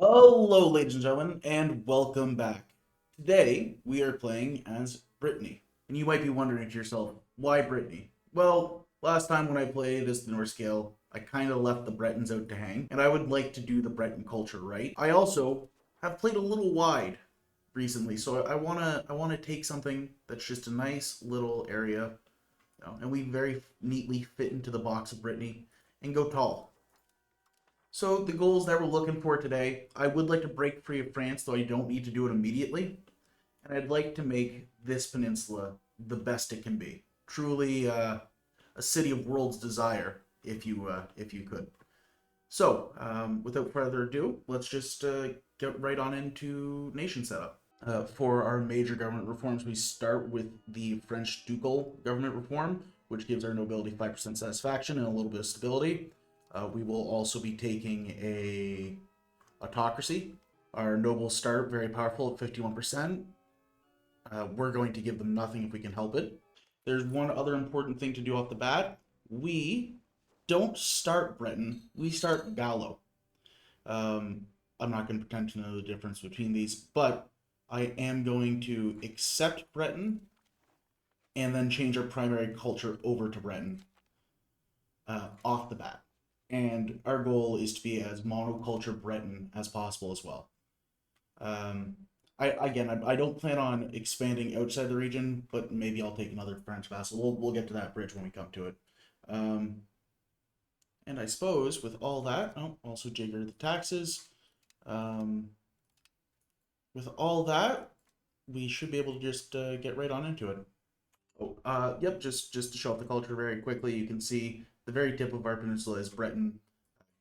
Hello, ladies and gentlemen, and welcome back. Today, we are playing as Brittany. And you might be wondering to yourself, why Brittany? Well, last time when I played as the Norse-Gale, I kind of left the Bretons out to hang, and I would like to do the Breton culture right. I also have played a little wide recently, so I wanna take something that's just a nice little area, and we very neatly fit into the box of Brittany and go tall. So the goals that we're looking for today, I would like to break free of France, though I don't need to do it immediately. And I'd like to make this peninsula the best it can be. Truly a city of world's desire, if you could. So, without further ado, let's just get right on into nation setup. For our major government reforms, we start with the French ducal government reform, which gives our nobility 5% satisfaction and a little bit of stability. We will also be taking a autocracy. Our nobles start very powerful at 51%. We're going to give them nothing if we can help it. There's one other important thing to do off the bat. We don't start Breton, we start Gallo. I'm not going to pretend to know the difference between these, but I am going to accept Breton and then change our primary culture over to Breton off the bat. And our goal is to be as monoculture Breton as possible as well. Um, I don't plan on expanding outside the region, but maybe I'll take another French vassal. We'll get to that bridge when we come to it. Um, and I suppose with all that, oh, also jigger the taxes. Um, with all that, we should be able to just get right on into it. Oh, yep, just to show off the culture very quickly, you can see the very tip of our peninsula is Breton.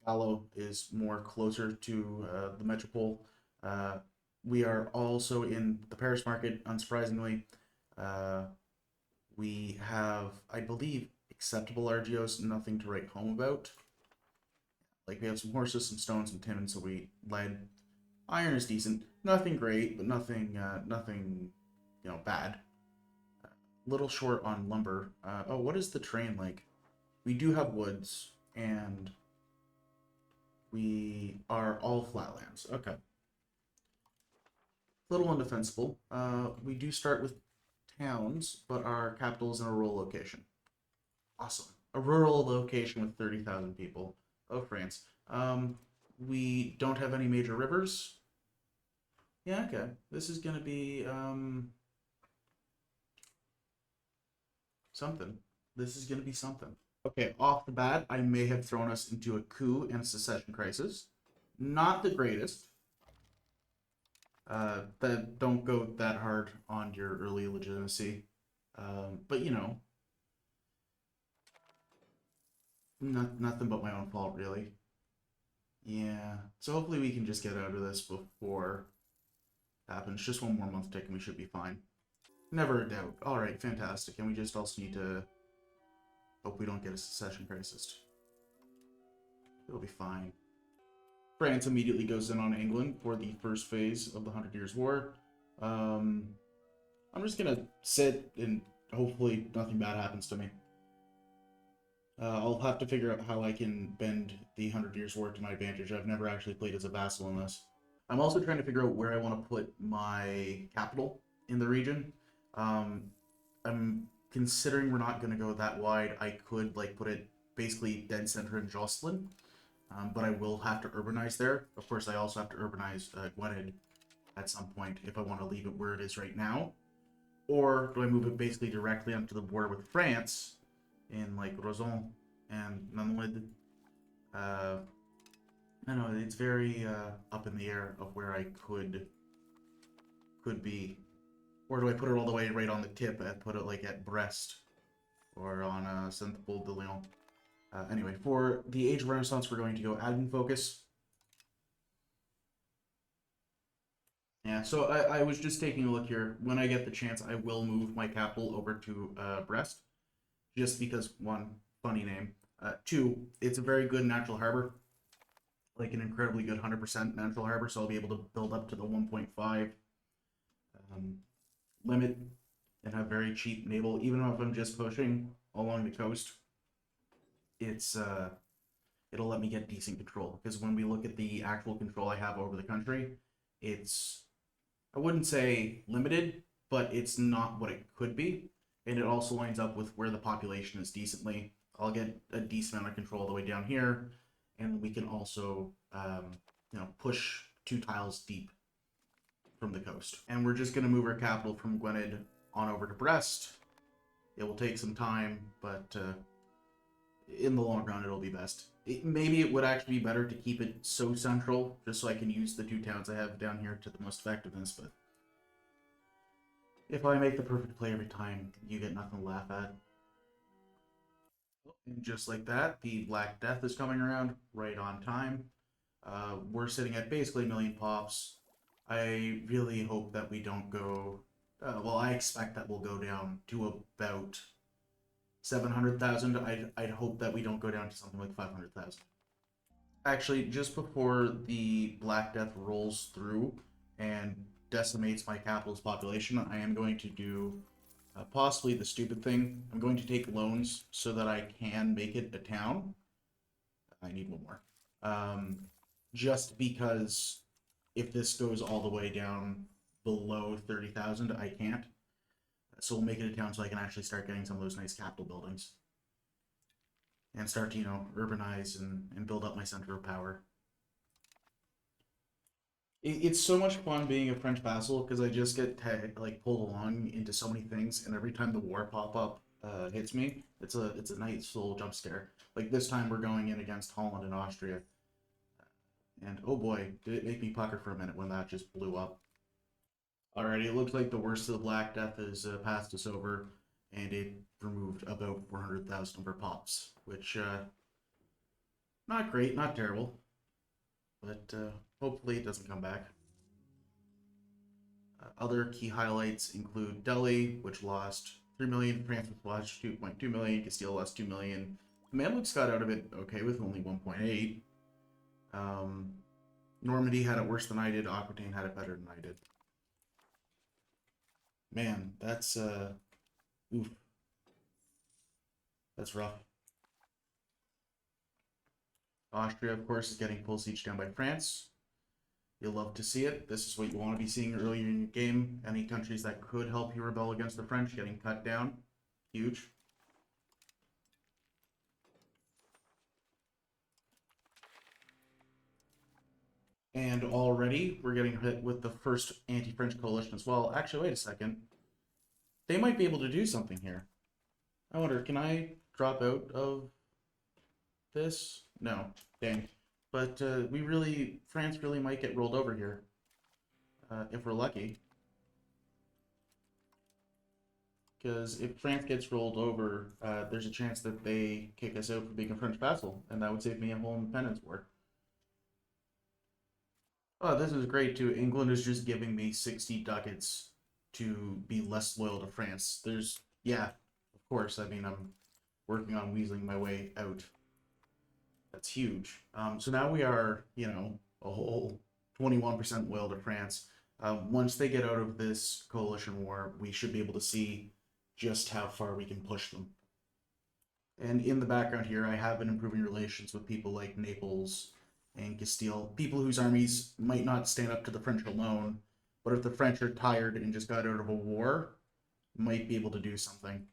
Gallo is more closer to the metropole. Uh, we are also in the Paris market, unsurprisingly. Uh, we have, I believe, acceptable RGOs, nothing to write home about. Like, we have some horses, some stones, some tin, and so we lead. Iron is decent. Nothing great, but nothing, bad. Little short on lumber. Oh, what is the terrain like? We do have woods, and we are all flatlands. Okay. Little undefensible. We do start with towns, but our capital is in a rural location. Awesome. A rural location with 30,000 people. Oh, France. We don't have any major rivers. Yeah, okay. This is going to be something. This is going to be something. Okay, off the bat, I may have thrown us into a coup and a secession crisis. Not the greatest. That don't go that hard on your early legitimacy. But nothing but my own fault, really. Yeah. So hopefully we can just get out of this before it happens. Just one more month tick and we should be fine. Never a doubt. All right, fantastic. And we just also need to hope we don't get a secession crisis. It'll be fine. France immediately goes in on England for the first phase of the Hundred Years' War. Um, I'm just gonna sit and hopefully nothing bad happens to me. I'll have to figure out how I can bend the Hundred Years' War to my advantage. I've never actually played as a vassal in this. I'm also trying to figure out where I want to put my capital in the region. Um, I'm considering we're not going to go that wide. I could like put it basically dead center in Jocelyn, but I will have to urbanize there. Of course, I also have to urbanize Gwynedd at some point if I want to leave it where it is right now. Or do I move it basically directly onto the border with France in like Roson and Nunlid? I know it's very up in the air of where I could be. Or do I put it all the way right on the tip and put it like at Brest or on Saint-Paul de Lyon? Anyway, for the Age of Renaissance, we're going to go admin focus. Yeah, so I was just taking a look here. When I get the chance, I will move my capital over to Brest, just because, one, funny name. Two, it's a very good natural harbor, like an incredibly good 100% natural harbor, so I'll be able to build up to the 1.5 um, limit and have very cheap naval, even if I'm just pushing along the coast. It's it'll let me get decent control. Because when we look at the actual control I have over the country, it's, I wouldn't say limited, but it's not what it could be. And it also lines up with where the population is decently. I'll get a decent amount of control all the way down here, and we can also, push 2 tiles deep from the coast. And we're just going to move our capital from Gwynedd on over to Brest. It will take some time, but in the long run, it'll be best. Maybe it would actually be better to keep it so central, just so I can use the 2 towns I have down here to the most effectiveness, but if I make the perfect play every time, you get nothing to laugh at. And just like that, the Black Death is coming around right on time. We're sitting at basically 1,000,000 pops. I really hope that we don't go... well, I expect that we'll go down to about 700,000. I'd hope that we don't go down to something like 500,000. Actually, just before the Black Death rolls through and decimates my capital's population, I am going to do possibly the stupid thing. I'm going to take loans so that I can make it a town. I need one more. Just because if this goes all the way down below 30,000, I can't. So we'll make it a town so I can actually start getting some of those nice capital buildings. And start to, urbanize and build up my center of power. It's so much fun being a French vassal because I just get pulled along into so many things, and every time the war pop-up hits me, it's a nice little jump scare. Like this time we're going in against Holland and Austria. And oh boy, did it make me pucker for a minute when that just blew up. Alrighty, it looks like the worst of the Black Death has passed us over, and it removed about 400,000 of our pops, which, not great, not terrible, but hopefully it doesn't come back. Other key highlights include Delhi, which lost 3 million, France lost 2.2 million, Castile lost 2 million. The Mamluks got out of it okay with only 1.8. Normandy had it worse than I did, Aquitaine had it better than I did. Man, that's, oof. That's rough. Austria, of course, is getting full siege down by France. You'll love to see it. This is what you want to be seeing earlier in your game. Any countries that could help you rebel against the French getting cut down. Huge. And already, we're getting hit with the first anti-French coalition as well. Actually, wait a second. They might be able to do something here. I wonder, can I drop out of this? No. Dang. But France really might get rolled over here. If we're lucky. Because if France gets rolled over, there's a chance that they kick us out for being a French vassal, and that would save me a whole independence war. Oh, this is great too. England is just giving me 60 ducats to be less loyal to France. Yeah, of course. I mean, I'm working on weaseling my way out. That's huge. So now we are, a whole 21% loyal to France. Once they get out of this coalition war, we should be able to see just how far we can push them. And in the background here, I have been improving relations with people like Naples and Castile, people whose armies might not stand up to the French alone, but if the French are tired and just got out of a war, might be able to do something.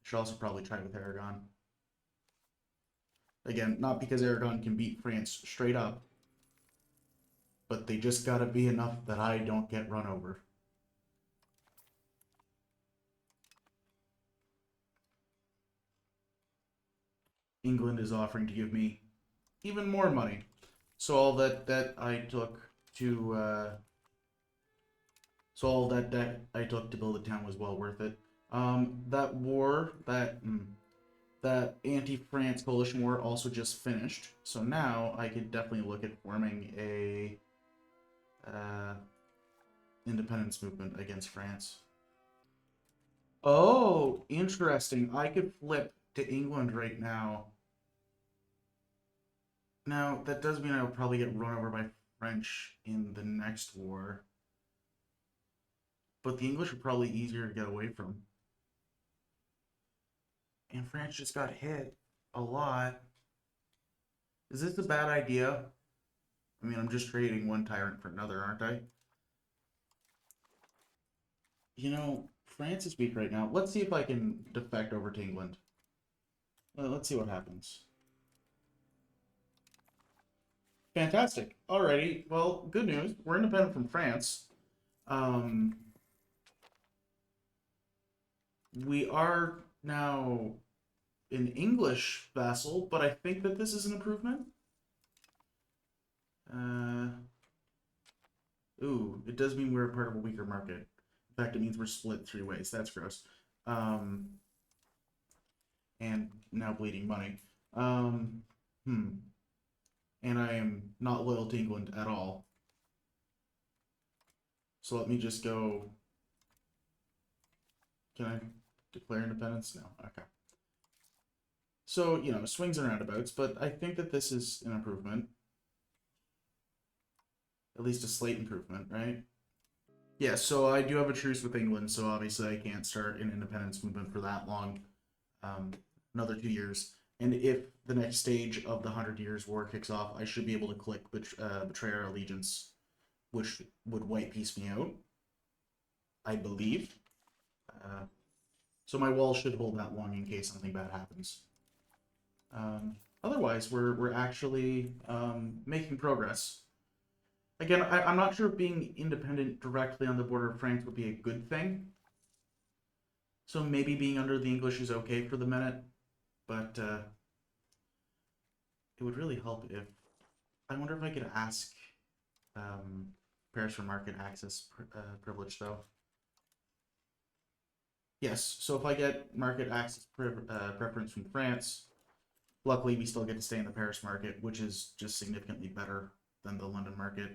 Should also probably try with Aragon. Again, not because Aragon can beat France straight up, but they just gotta be enough that I don't get run over. England is offering to give me even more money. So all that debt I took to build the town was well worth it. That war, that anti-France coalition war also just finished. So now I could definitely look at forming a independence movement against France. Oh, interesting. I could flip to England right now. Now, that does mean I'll probably get run over by French in the next war. But the English are probably easier to get away from. And France just got hit a lot. Is this a bad idea? I mean, I'm just trading one tyrant for another, aren't I? You know, France is weak right now. Let's see if I can defect over to England. Let's see what happens. Fantastic. Alrighty. Well, good news. We're independent from France. Um, we are now an English vassal, but I think that this is an improvement. Uh, it does mean we're part of a weaker market. In fact, it means we're split three ways. That's gross. Um, and now bleeding money. Um, hmm. And I am not loyal to England at all. So let me just go. Can I declare independence? No. Okay. So, you know, swings and roundabouts, but I think that this is an improvement. At least a slight improvement, right? Yeah, so I do have a truce with England, so obviously I can't start an independence movement for that long. Um, another 2 years. And if the next stage of the Hundred Years' War kicks off, I should be able to click Betray Our Allegiance, which would white piece me out, I believe. Uh, so my wall should hold that long in case something bad happens. Otherwise, we're actually making progress. Again, I'm not sure if being independent directly on the border of France would be a good thing. So maybe being under the English is okay for the minute, but it would really help if I wonder if I could ask um, Paris for market access privilege though. Yes, so if I get market access preference from France, luckily we still get to stay in the Paris market, which is just significantly better than the London market.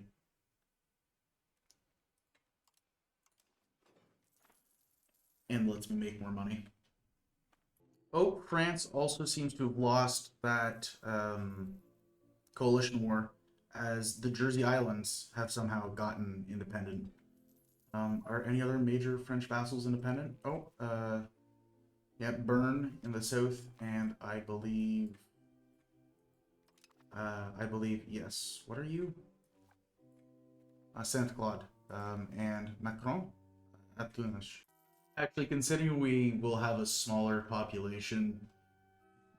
And lets me make more money. Oh, France also seems to have lost that coalition war as the Jersey Islands have somehow gotten independent. Are any other major French vassals independent? Oh, yeah, Bern in the south, and I believe, yes. What are you? Saint Claude, and Macron at Tunis. Actually, considering we will have a smaller population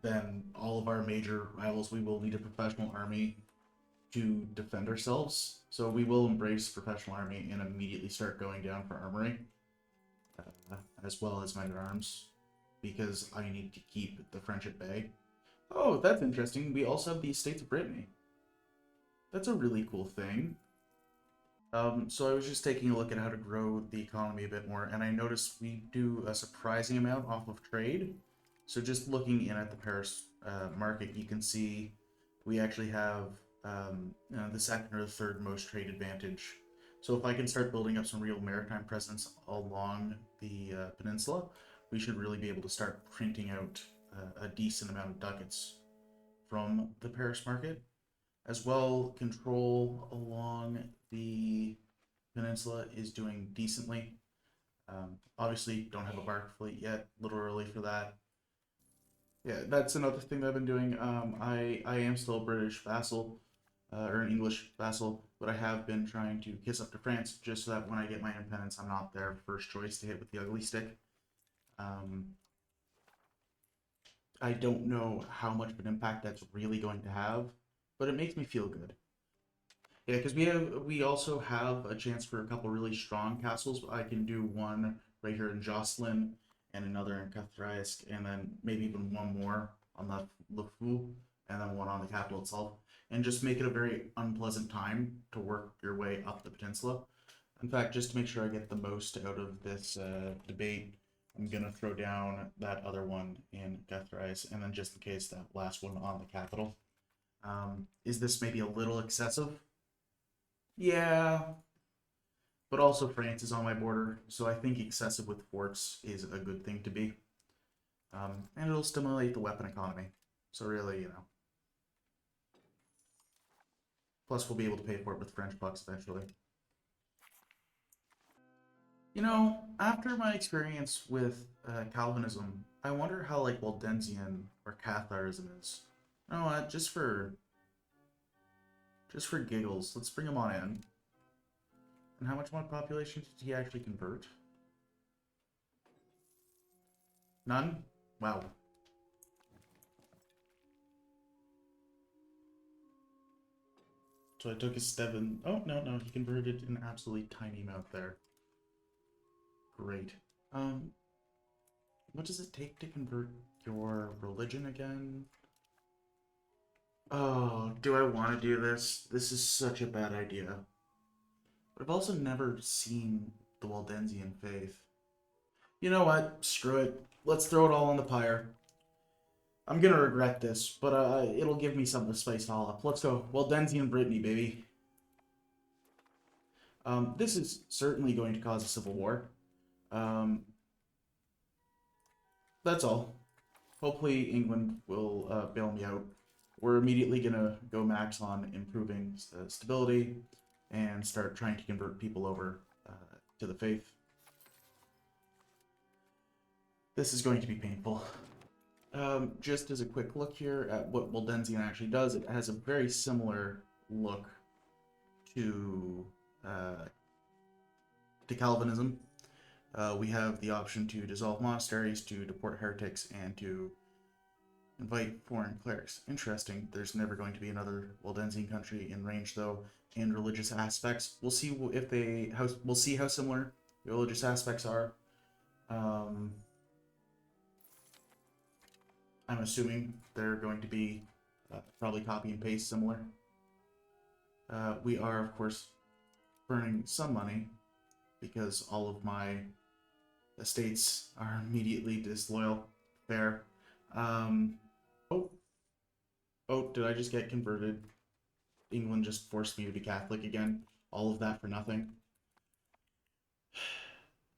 than all of our major rivals, we will need a professional army to defend ourselves. So we will embrace professional army and immediately start going down for armory, as well as men at arms, because I need to keep the French at bay. Oh, that's interesting. We also have the Estates of Brittany. That's a really cool thing. So I was just taking a look at how to grow the economy a bit more, and I noticed we do a surprising amount off of trade. So just looking in at the Paris market, you can see we actually have the second or the third most trade advantage. So if I can start building up some real maritime presence along the peninsula, we should really be able to start printing out a decent amount of ducats from the Paris market. As well, control along the peninsula is doing decently. Obviously, don't have a bark fleet yet. A little early for that. Yeah, that's another thing that I've been doing. I am still a British vassal, or an English vassal, but I have been trying to kiss up to France just so that when I get my independence, I'm not their first choice to hit with the ugly stick. Um, I don't know how much of an impact that's really going to have, but it makes me feel good. Yeah, because we also have a chance for a couple really strong castles. I can do one right here in Jocelyn and another in Cathraisk, and then maybe even one more on the Lefou, and then one on the capital itself, and just make it a very unpleasant time to work your way up the peninsula. In fact, just to make sure I get the most out of this debate, I'm gonna throw down that other one in Cathraisk, and then just in case that last one on the capital. Is this maybe a little excessive? Yeah, but also France is on my border, so I think excessive with forts is a good thing to be. And it'll stimulate the weapon economy. So really, you know. Plus, we'll be able to pay for it with French bucks eventually. You know, after my experience with Calvinism, I wonder how like Waldensian or Catharism is. You know what? Just for Just for giggles, let's bring him on in. And how much more population did he actually convert? None? Wow. So I took a step in... Oh, no, he converted an absolutely tiny amount there. Great. What does it take to convert your religion again? Oh, do I want to do this? This is such a bad idea. But I've also never seen the Waldensian faith. You know what? Screw it. Let's throw it all on the pyre. I'm gonna regret this, but it'll give me something to spice it all up. Let's go. Waldensian Brittany, baby. This is certainly going to cause a civil war. That's all. Hopefully England will bail me out. We're immediately gonna go max on improving stability and start trying to convert people over to the faith. This is going to be painful. Just as a quick look here at what Waldensian actually does, it has a very similar look to Calvinism. We have the option to dissolve monasteries, to deport heretics, and to invite foreign clerics. Interesting. There's never going to be another Waldensian country in range, though, in religious aspects. We'll see if we'll see how similar the religious aspects are. I'm assuming they're going to be probably copy and paste similar. We are, of course, burning some money because all of my estates are immediately disloyal. Fair. Oh, did I just get converted? England just forced me to be Catholic again. All of that for nothing.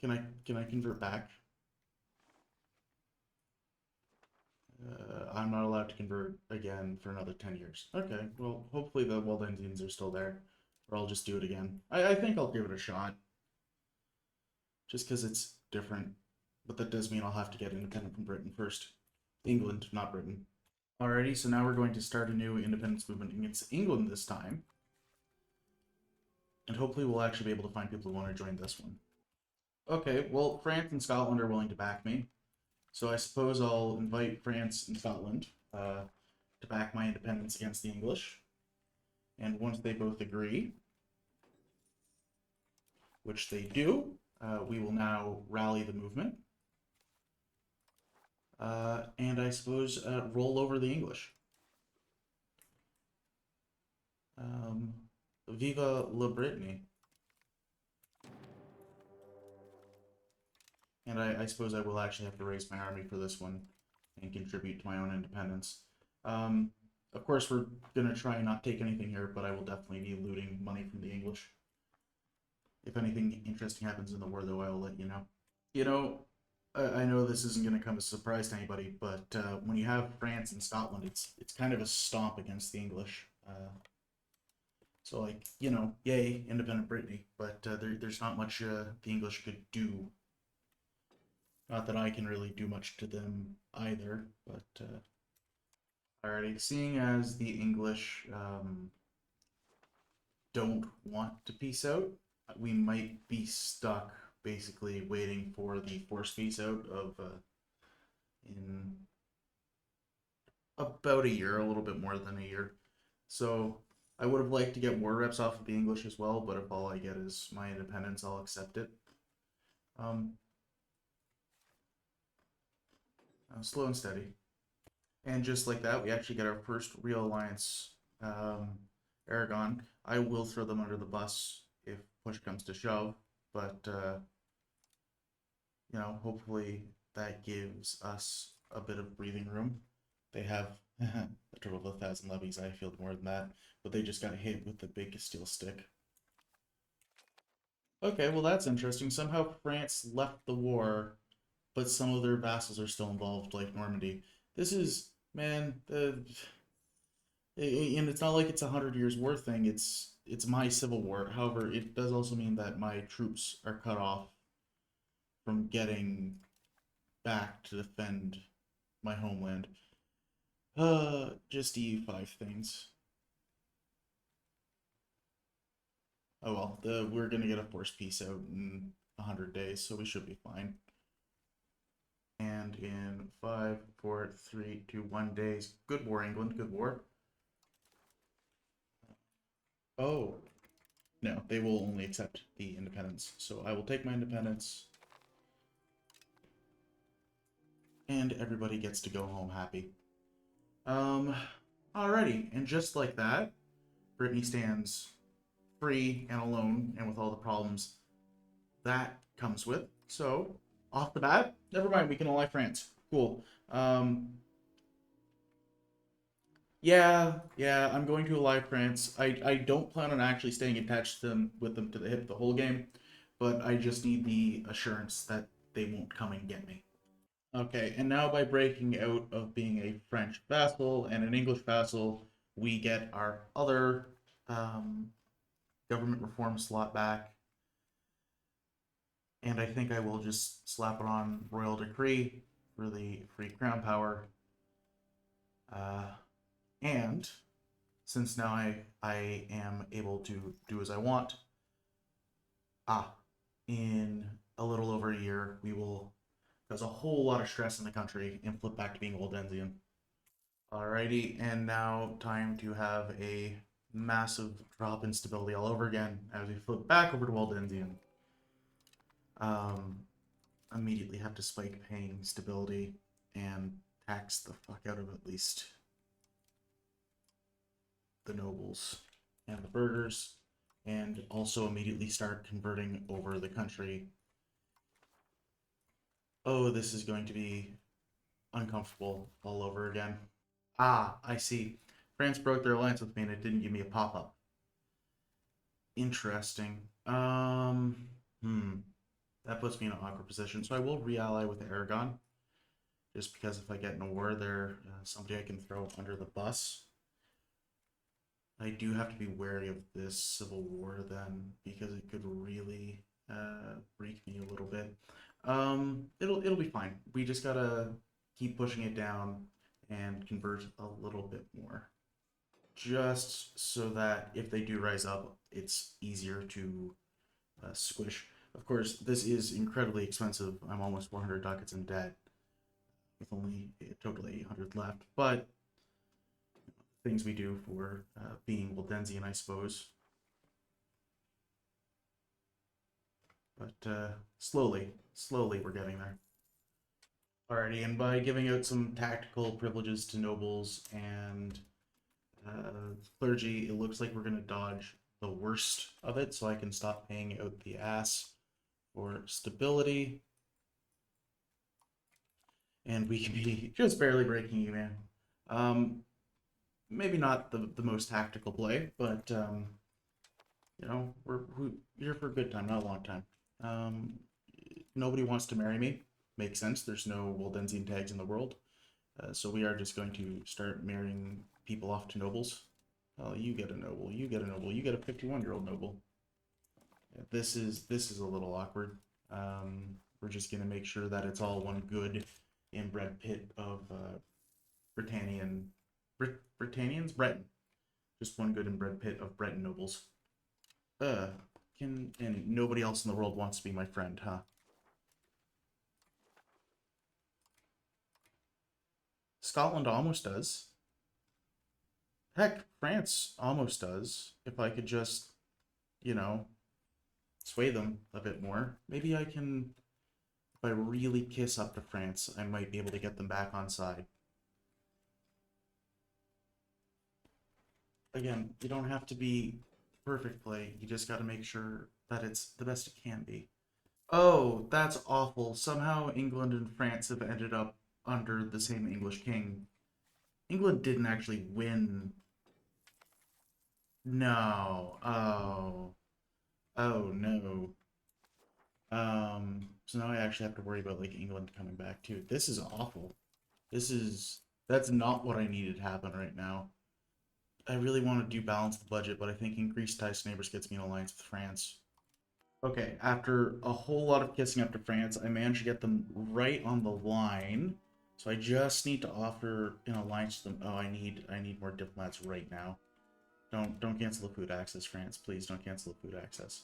Can I convert back? I'm not allowed to convert again for another 10 years. Okay, well, hopefully the Waldensians are still there, or I'll just do it again. I think I'll give it a shot, just because it's different, but that does mean I'll have to get independent from Britain first. England, not Britain. Alrighty, so now we're going to start a new independence movement against England this time, and hopefully we'll actually be able to find people who want to join this one. Okay, well, France and Scotland are willing to back me. So I suppose I'll invite France and Scotland to back my independence against the English. And once they both agree, which they do, we will now rally the movement. And I suppose roll over the English. Viva la Brittany. And I suppose I will actually have to raise my army for this one and contribute to my own independence. Of course, we're going to try and not take anything here, but I will definitely be looting money from the English. If anything interesting happens in the war, though, I will let you know. You know, I know this isn't going to come as a surprise to anybody, but when you have France and Scotland, it's kind of a stomp against the English. So, like, you know, yay, independent Brittany, but there's not much the English could do. Not that I can really do much to them either, but alrighty. Seeing as the English don't want to peace out, we might be stuck basically waiting for the forced peace out of in about a year, a little bit more than a year. So I would have liked to get war reps off of the English as well, but if all I get is my independence, I'll accept it. Slow and steady. And just like that, we actually get our first real alliance, Aragon. I will throw them under the bus if push comes to shove, but, you know, hopefully that gives us a bit of breathing room. They have a total of 1,000 levies. I feel more than that, but they just got hit with the big steel stick. Okay, well that's interesting. Somehow France left the war, but some of their vassals are still involved, like Normandy. This is, man, and it's not like it's 100 years war thing. It's my civil war. However, it does also mean that my troops are cut off from getting back to defend my homeland. Just EU5 things. Oh well, we're gonna get a forced peace out in 100 days, so we should be fine. And in 5, 4, 3, 2, 1 days. Good war, England. Good war. Oh, no, they will only accept the independence. So I will take my independence. And everybody gets to go home happy. Alrighty. And just like that, Brittany stands free and alone and with all the problems that comes with. So, off the bat, never mind, we can ally France. Cool. Yeah, I'm going to ally France. I don't plan on actually staying attached to them with them to the hip the whole game, but I just need the assurance that they won't come and get me. Okay, and now by breaking out of being a French vassal and an English vassal, we get our other um, government reform slot back. And I think I will just slap it on Royal Decree for the free crown power. And since now I am able to do as I want, in a little over a year, we will cause a whole lot of stress in the country and flip back to being Waldensian. Alrighty, and now time to have a massive drop in stability all over again as we flip back over to Waldensian. Immediately have to spike paying stability and tax the fuck out of at least the nobles and the burghers, and also immediately start converting over the country. Oh, this is going to be uncomfortable all over again. Ah, I see. France broke their alliance with me and it didn't give me a pop-up. Interesting. That puts me in an awkward position. So I will re-ally with Aragon. Just because if I get in a war there, somebody I can throw under the bus. I do have to be wary of this civil war then, because it could really break me a little bit. It'll be fine. We just gotta keep pushing it down and convert a little bit more, just so that if they do rise up, it's easier to squish. Of course, this is incredibly expensive. I'm almost 400 ducats in debt, with only totally 800 left, but things we do for being Waldensian, I suppose. But slowly we're getting there. Alrighty, and by giving out some tactical privileges to nobles and clergy, it looks like we're going to dodge the worst of it, so I can stop paying out the ass for stability. And we can be just barely breaking even. Maybe not the most tactical play, but you know, we're here for a good time, not a long time. Nobody wants to marry me. Makes sense. There's no Waldensian tags in the world. So we are just going to start marrying people off to nobles. You get a noble, you get a noble, you get a 51-year-old noble. Yeah, this is a little awkward. We're just gonna make sure that it's all one good inbred pit of Britannians, Breton. Just one good inbred pit of Breton nobles. And nobody else in the world wants to be my friend, huh? Scotland almost does. Heck, France almost does. If I could just, you know, sway them a bit more. Maybe I can, if I really kiss up to France, I might be able to get them back on side. Again, you don't have to be perfect play. You just got to make sure that it's the best it can be. Oh, that's awful. Somehow England and France have ended up under the same English king. England didn't actually win. No. Oh. Oh no. So now I actually have to worry about like England coming back too. This is awful. That's not what I needed to happen right now. I really want to do balance the budget, but I think increased ties to neighbors gets me an alliance with France. Okay, after a whole lot of kissing up to France, I managed to get them right on the line. So I just need to offer an alliance to them. Oh, I need more diplomats right now. Don't cancel the food access, France. Please don't cancel the food access.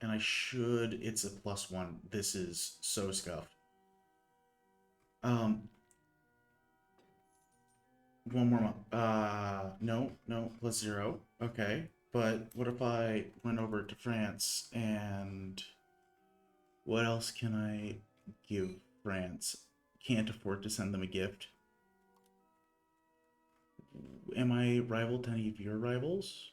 And I should... It's a +1. This is so scuffed. One more month. No, +0. Okay. But what if I went over to France and... What else can I give France? Can't afford to send them a gift. Am I rival to any of your rivals?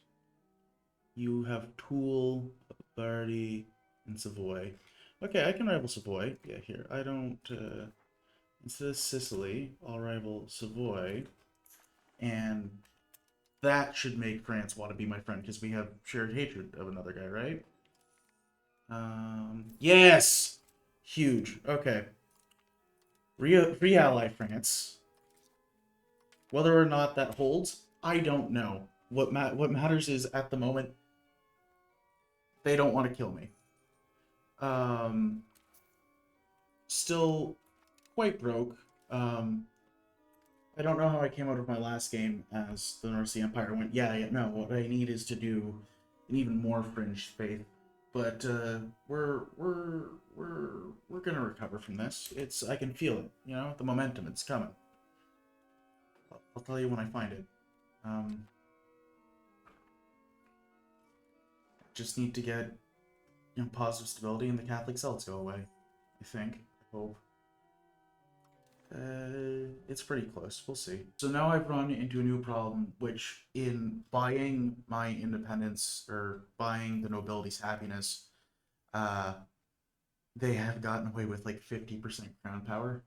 You have Toul, Bardi, and Savoy. Okay, I can rival Savoy. Yeah, here. I don't... instead of Sicily, I'll rival Savoy. And that should make France want to be my friend, because we have shared hatred of another guy, right? Yes! Huge. Okay. Re-ally France. Whether or not that holds, I don't know. What matters is, at the moment, they don't want to kill me. Still quite broke. I don't know how I came out of my last game as the North Sea Empire went, yeah, no, what I need is to do an even more fringe faith. But we're gonna recover from this. I can feel it, you know, the momentum, it's coming. I'll tell you when I find it. Just need to get, you know, positive stability and the Catholic Celts go away. I think. I hope. It's pretty close. We'll see. So now I've run into a new problem, which in buying my independence or buying the nobility's happiness, they have gotten away with like 50% crown power.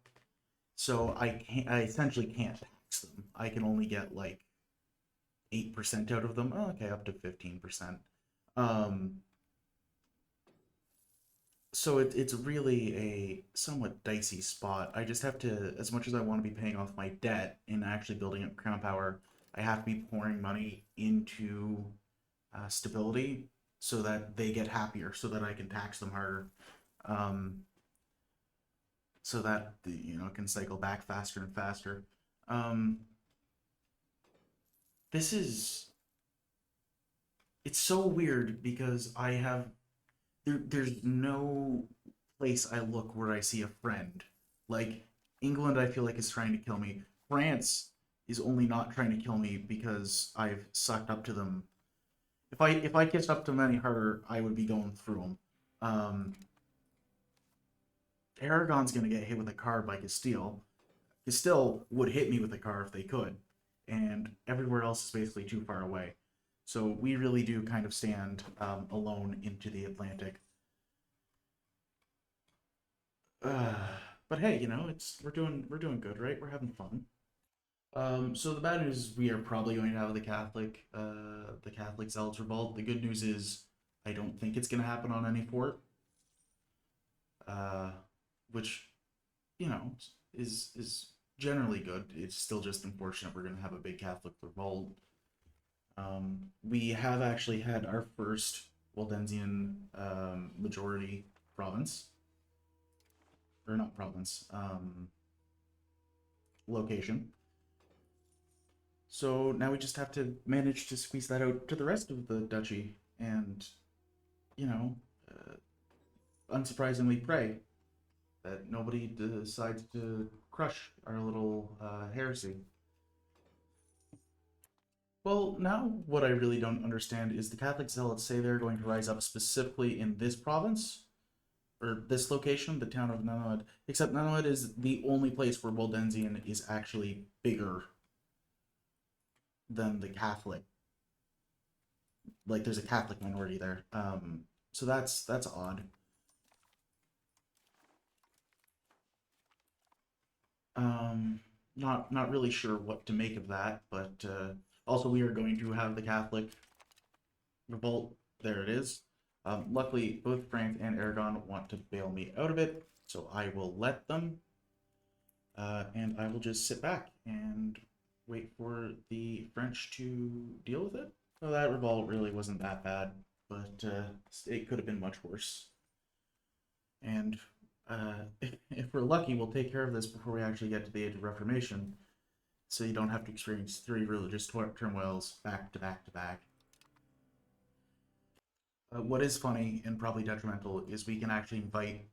So I essentially can't tax them. I can only get like 8% out of them. Oh, okay, up to 15%. So it's really a somewhat dicey spot. I just have to, as much as I want to be paying off my debt and actually building up crown power, I have to be pouring money into stability so that they get happier, so that I can tax them harder, so that you know, can cycle back faster and faster. This is it's so weird because I have there's no place I look where I see a friend. Like England, I feel like is trying to kill me. France is only not trying to kill me because I've sucked up to them. If I kissed up to them any harder, I would be going through them. Aragon's gonna get hit with a car by Castile. Castile would hit me with a car if they could, and everywhere else is basically too far away. So we really do kind of stand alone into the Atlantic. But hey, you know, we're doing good, right? We're having fun. So the bad news is we are probably going to have the Catholic Zealots revolt. The good news is I don't think it's going to happen on any fort, uh, which you know is generally good. It's still just unfortunate we're going to have a big Catholic revolt. We have actually had our first Waldensian majority province, or not province, location. So now we just have to manage to squeeze that out to the rest of the duchy, and you know, unsurprisingly, pray that nobody decides to crush our little heresy. Well, now what I really don't understand is the Catholic zealots say they're going to rise up specifically in this province, or this location, the town of Nunavut, except Nunavut is the only place where Waldensian is actually bigger than the Catholic. Like, there's a Catholic minority there. So that's odd. Not really sure what to make of that, but also we are going to have the Catholic revolt. There it is. Luckily, both France and Aragon want to bail me out of it, so I will let them. And I will just sit back and wait for the French to deal with it. So that revolt really wasn't that bad, but it could have been much worse. And if we're lucky, we'll take care of this before we actually get to the age of Reformation. so you don't have to experience three religious turmoils back to back to back. What is funny and probably detrimental is we can actually invite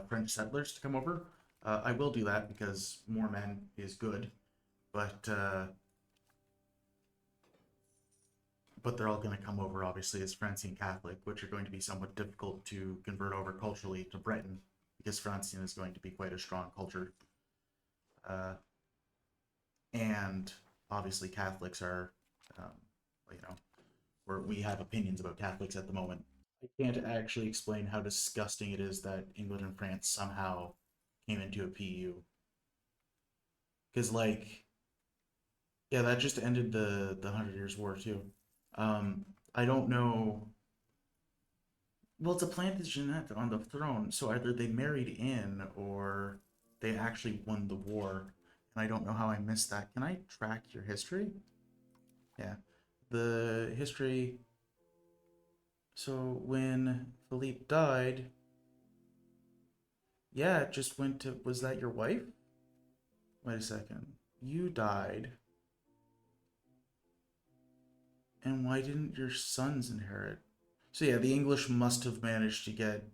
French settlers to come over. I will do that because more men is good, but they're all going to come over obviously as Francian Catholic, which are going to be somewhat difficult to convert over culturally to Britain because Francian is going to be quite a strong culture. Uh, and obviously Catholics are, um, you know, we have opinions about Catholics at the moment. I can't actually explain how disgusting it is that England and France somehow came into a PU. Because yeah, that just ended the Hundred Years' War too. I don't know. Well, it's a Plantagenet on the throne, so either they married in or they actually won the war. And I don't know how I missed that. Can I track your history? Yeah. The history. So when Philippe died, yeah, it just went to. Was that your wife? Wait a second. You died, and why didn't your sons inherit? So yeah, the English must have managed to get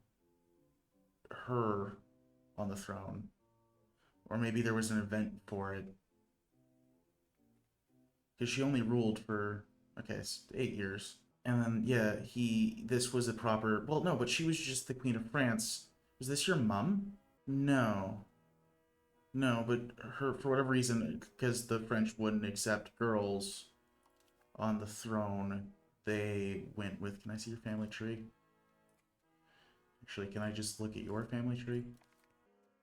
her on the throne, or maybe there was an event for it because she only ruled for okay 8 years, and then yeah, this was a proper. Well, no, but she was just the Queen of France. Was this your mum? No, no, but her for whatever reason, because the French wouldn't accept girls on the throne, they went with. Can I see your family tree? Actually, can I just look at your family tree?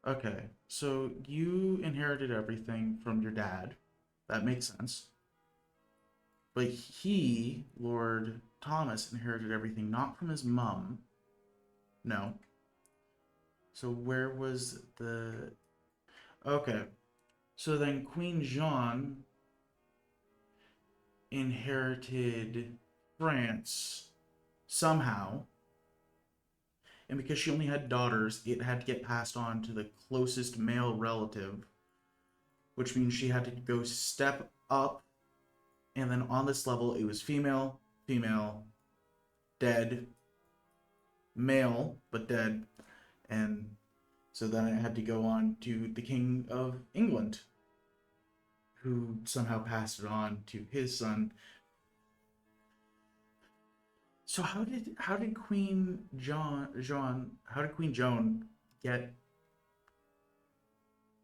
Okay, so you inherited everything from your dad. That makes sense. But Lord Thomas, inherited everything not from his mum. No. So where was the. Okay, so then Queen Jeanne inherited France somehow, and because she only had daughters, it had to get passed on to the closest male relative, which means she had to go step up, and then on this level, it was female, female, dead, male, but dead, and so then it had to go on to the King of England, who somehow passed it on to his son. So how did Queen Joan get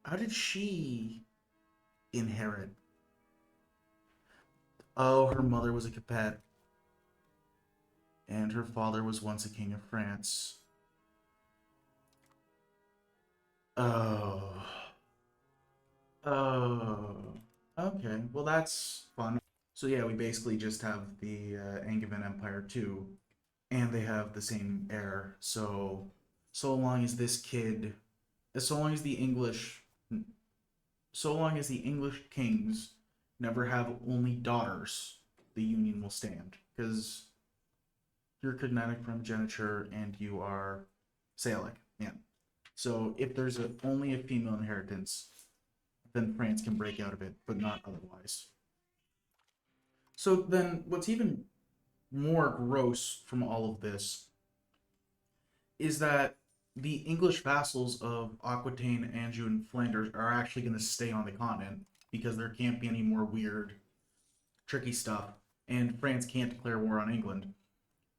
how did she inherit? Oh, her mother was a Capet, and her father was once a king of France. Oh, oh, okay. Well, that's fun. So yeah, we basically just have the Angevin Empire too, and they have the same heir. So long as this kid, so long as the English, so long as the English kings never have only daughters, the union will stand because you're Cognatic primogeniture and you are Salic. Yeah. So if there's only a female inheritance, then France can break out of it, but not otherwise. So then, what's even more gross from all of this is that the English vassals of Aquitaine, Anjou, and Flanders are actually going to stay on the continent because there can't be any more weird, tricky stuff, and France can't declare war on England.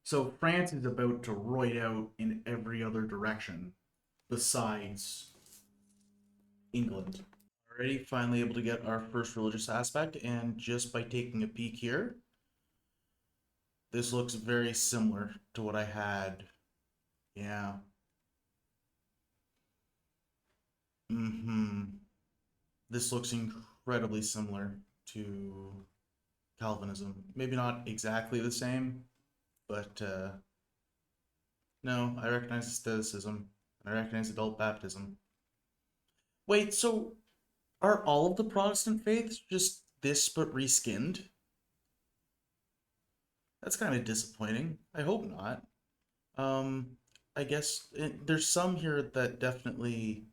So France is about to roid out in every other direction besides England. Already finally able to get our first religious aspect, and just by taking a peek here, this looks very similar to what I had. Yeah. Mm-hmm. This looks incredibly similar to Calvinism. Maybe not exactly the same, but no, I recognize aestheticism, and I recognize adult baptism. Wait, so are all of the Protestant faiths just this but reskinned? That's kind of disappointing. I hope not. Um, I guess there's some here that definitely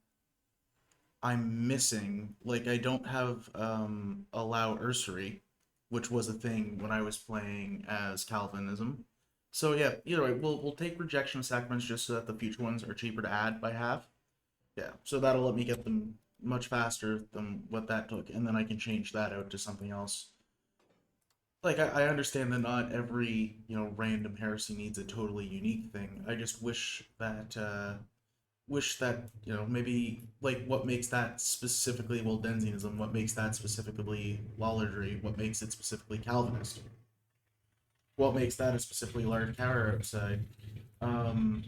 I'm missing. Like, I don't have allow usury, which was a thing when I was playing as Calvinism. So yeah, either way, we'll take rejection of sacraments just so that the future ones are cheaper to add by half. Yeah, so that'll let me get them much faster than what that took, and then I can change that out to something else. Like I understand that not every random heresy needs a totally unique thing. I just wish that maybe like what makes that specifically Waldensianism, what makes that specifically Lollardry, what makes it specifically Calvinist, what makes that a specifically large tower outside, um,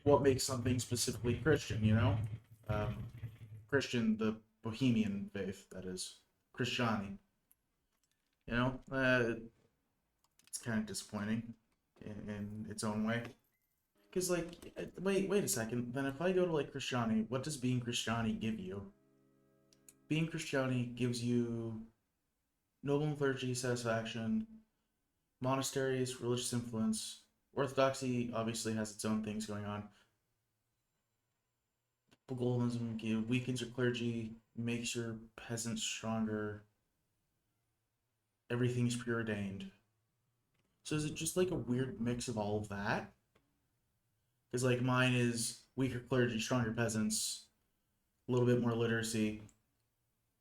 what makes something specifically Christian, um, Christian, the Bohemian faith, that is Christiani. It's kind of disappointing in its own way. Because, like, wait a second. Then if I go to, like, Christiani, what does being Christiani give you? Being Christiani gives you noble and clergy satisfaction, monasteries, religious influence. Orthodoxy obviously has its own things going on. Goldenism weakens your clergy, makes your peasants stronger. Everything's preordained. So is it just like a weird mix of all of that? Because like mine is weaker clergy, stronger peasants, a little bit more literacy.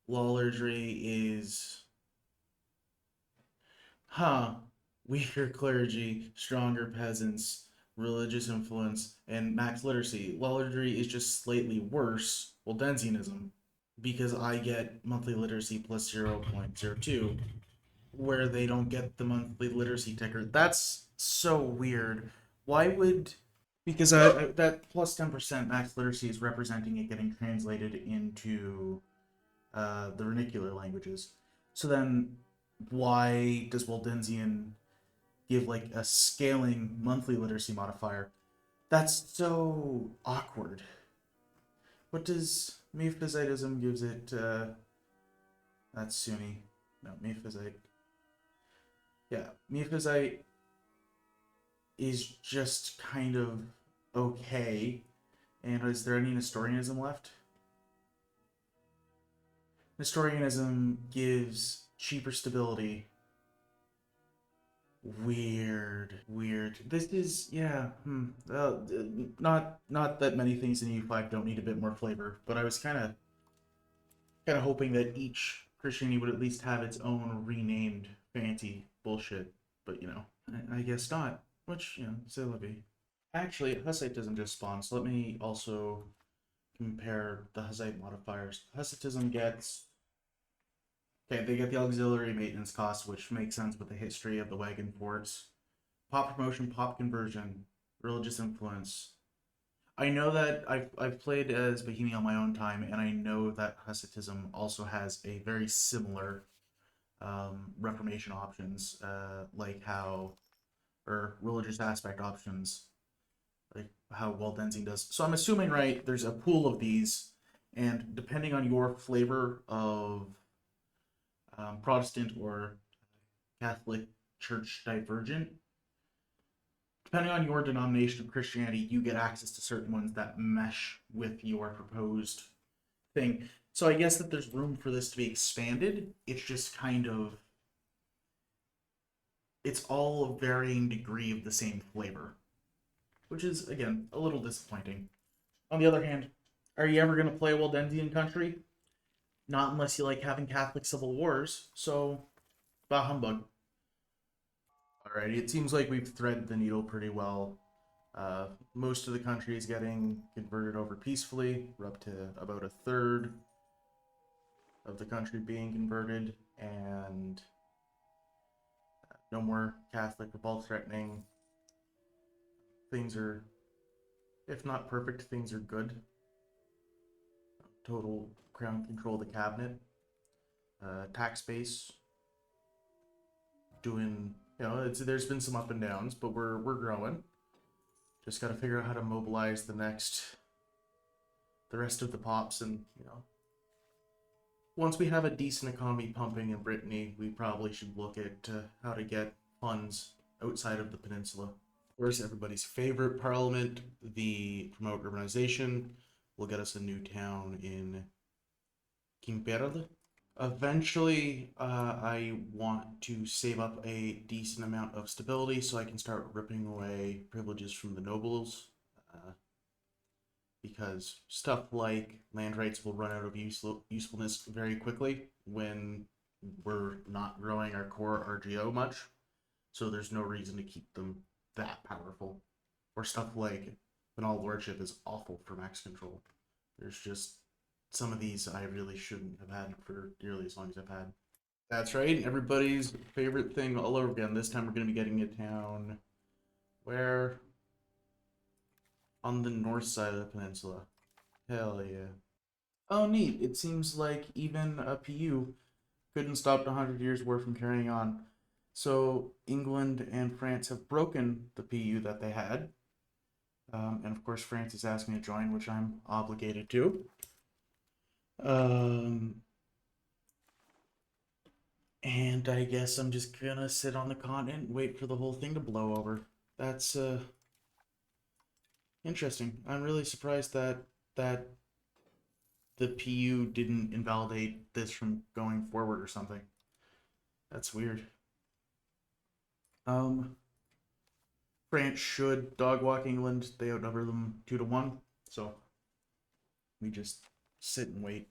Lollardry is, huh, weaker clergy, stronger peasants, religious influence, and max literacy. Lollardry is just slightly worse Waldensianism because I get monthly literacy plus 0.02, where they don't get the monthly literacy ticker. That's so weird. Why would because that plus 10% max literacy is representing it getting translated into the vernacular languages. So then, why does Waldensian give like a scaling monthly literacy modifier? That's so awkward. What does Miaphysitism gives it? That's Sunni. No, Miaphysite. Yeah, Miaphysite is just kind of okay. And is there any Nestorianism left? Nestorianism gives cheaper stability. Weird. This is yeah. Not that many things in EU5 don't need a bit more flavor, but I was kind of hoping that each Christianity would at least have its own renamed fancy bullshit. But I guess not. Which c'est la vie. Actually, Hussite doesn't just spawn. So let me also compare the Hussite modifiers. Hussitism gets okay. They get the auxiliary maintenance cost, which makes sense with the history of the wagon forts. Pop promotion, pop conversion, religious influence. I know that I've played as Bohemia on my own time, and I know that Hussitism also has a very similar Reformation options, like how or religious aspect options, like how Waldensian does. So I'm assuming right there's a pool of these, and depending on your flavor of Protestant or Catholic Church divergent, depending on your denomination of Christianity, you get access to certain ones that mesh with your proposed thing. So I guess that there's room for this to be expanded. It's just kind of it's all a varying degree of the same flavor, which is again a little disappointing. On the other hand, are you ever going to play a Waldensian country? Not unless you like having Catholic civil wars. So, bah humbug. Alrighty, it seems like we've threaded the needle pretty well. Most of the country is getting converted over peacefully. We're up to about a third of the country being converted, and no more Catholic revolt threatening. Things are, if not perfect, things are good. Total crown control of the cabinet. Tax base doing, there's been some up and downs, but we're growing. Just got to figure out how to mobilize the rest of the pops, and once we have a decent economy pumping in Brittany, we probably should look at how to get funds outside of the peninsula. Of course, everybody's favorite parliament, the promote urbanization, will get us a new town in Kimperle. Eventually, I want to save up a decent amount of stability so I can start ripping away privileges from the nobles. Uh, because stuff like land rights will run out of usefulness very quickly when we're not growing our core RGO much. So there's no reason to keep them that powerful. Or stuff like Banal Lordship is awful for max control. There's just some of these I really shouldn't have had for nearly as long as I've had. That's right. Everybody's favorite thing all over again. This time we're going to be getting a town where on the north side of the peninsula. Hell yeah. Oh, neat. It seems like even a PU couldn't stop the 100 Years' War from carrying on. So England and France have broken the PU that they had. And of course, France is asking to join, which I'm obligated to. Um, and I guess I'm just gonna sit on the continent and wait for the whole thing to blow over. That's interesting. I'm really surprised that the PU didn't invalidate this from going forward or something. That's weird. Um, France should dog walk England. They outnumber them 2-1. So we just sit and wait.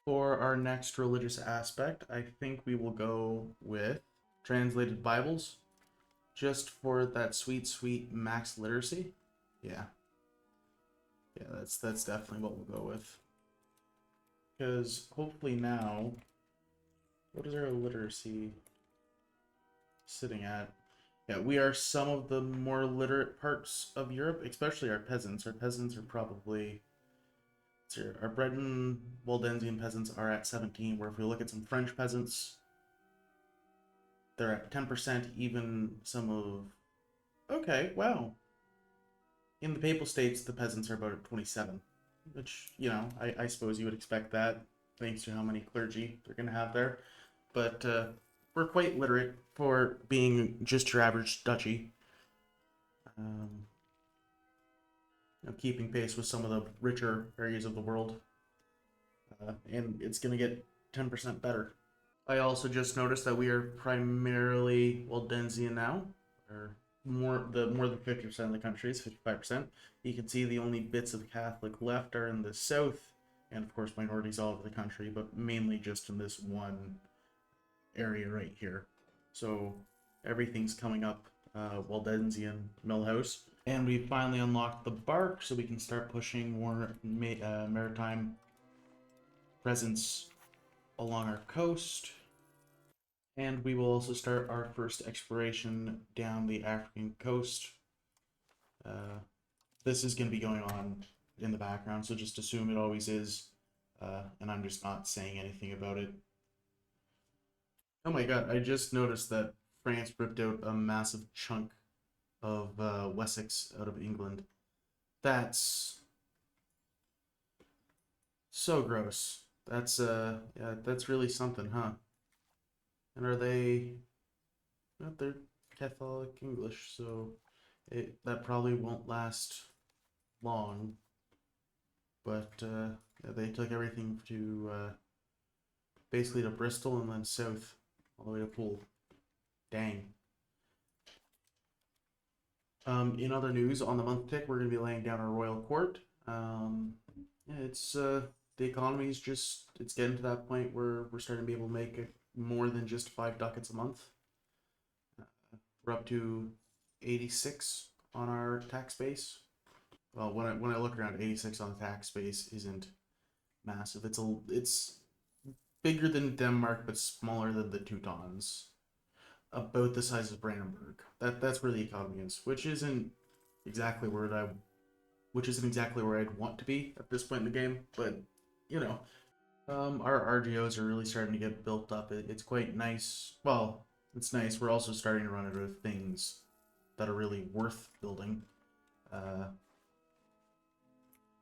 For our next religious aspect, I think we will go with translated Bibles, just for that sweet, sweet max literacy. Yeah, yeah, that's definitely what we'll go with. Because hopefully now, what is our literacy sitting at? Yeah, we are some of the more literate parts of Europe, especially our peasants. Our peasants are probably, our Breton Waldensian peasants are at 17, where if we look at some French peasants, they're at 10%, even some of, okay, wow. In the Papal States, the peasants are about at 27, which, I suppose you would expect that, thanks to how many clergy they're going to have there. But we're quite literate for being just your average duchy. Um, keeping pace with some of the richer areas of the world. And it's going to get 10% better. I also just noticed that we are primarily Waldensian now, or more than 50% of the country is 55%. You can see the only bits of Catholic left are in the south, and of course minorities all over the country, but mainly just in this one area right here. So everything's coming up Waldensian Millhouse. And we finally unlocked the bark, so we can start pushing more maritime presence along our coast. And we will also start our first exploration down the African coast. This is going to be going on in the background, so just assume it always is. And I'm just not saying anything about it. Oh my god, I just noticed that France ripped out a massive chunk of Wessex out of England. That's so gross. Yeah, that's really something, huh? And are they? No, they're Catholic English, so that probably won't last long. But yeah, they took everything to basically to Bristol and then south all the way to Poole. Dang. In other news, on the month tick, we're going to be laying down our royal court. Yeah, it's the economy is just it's getting to that point where we're starting to be able to make more than just 5 ducats a month. We're up to 86 on our tax base. Well, when I look around, 86 on the tax base isn't massive. It's bigger than Denmark, but smaller than the Teutons. About the size of Brandenburg. That's where the economy is, exactly where I which isn't exactly where I'd want to be at this point in the game, but you know, our RGOs are really starting to get built up. It's quite nice. Well, it's nice. We're also starting to run out of things that are really worth building. Uh,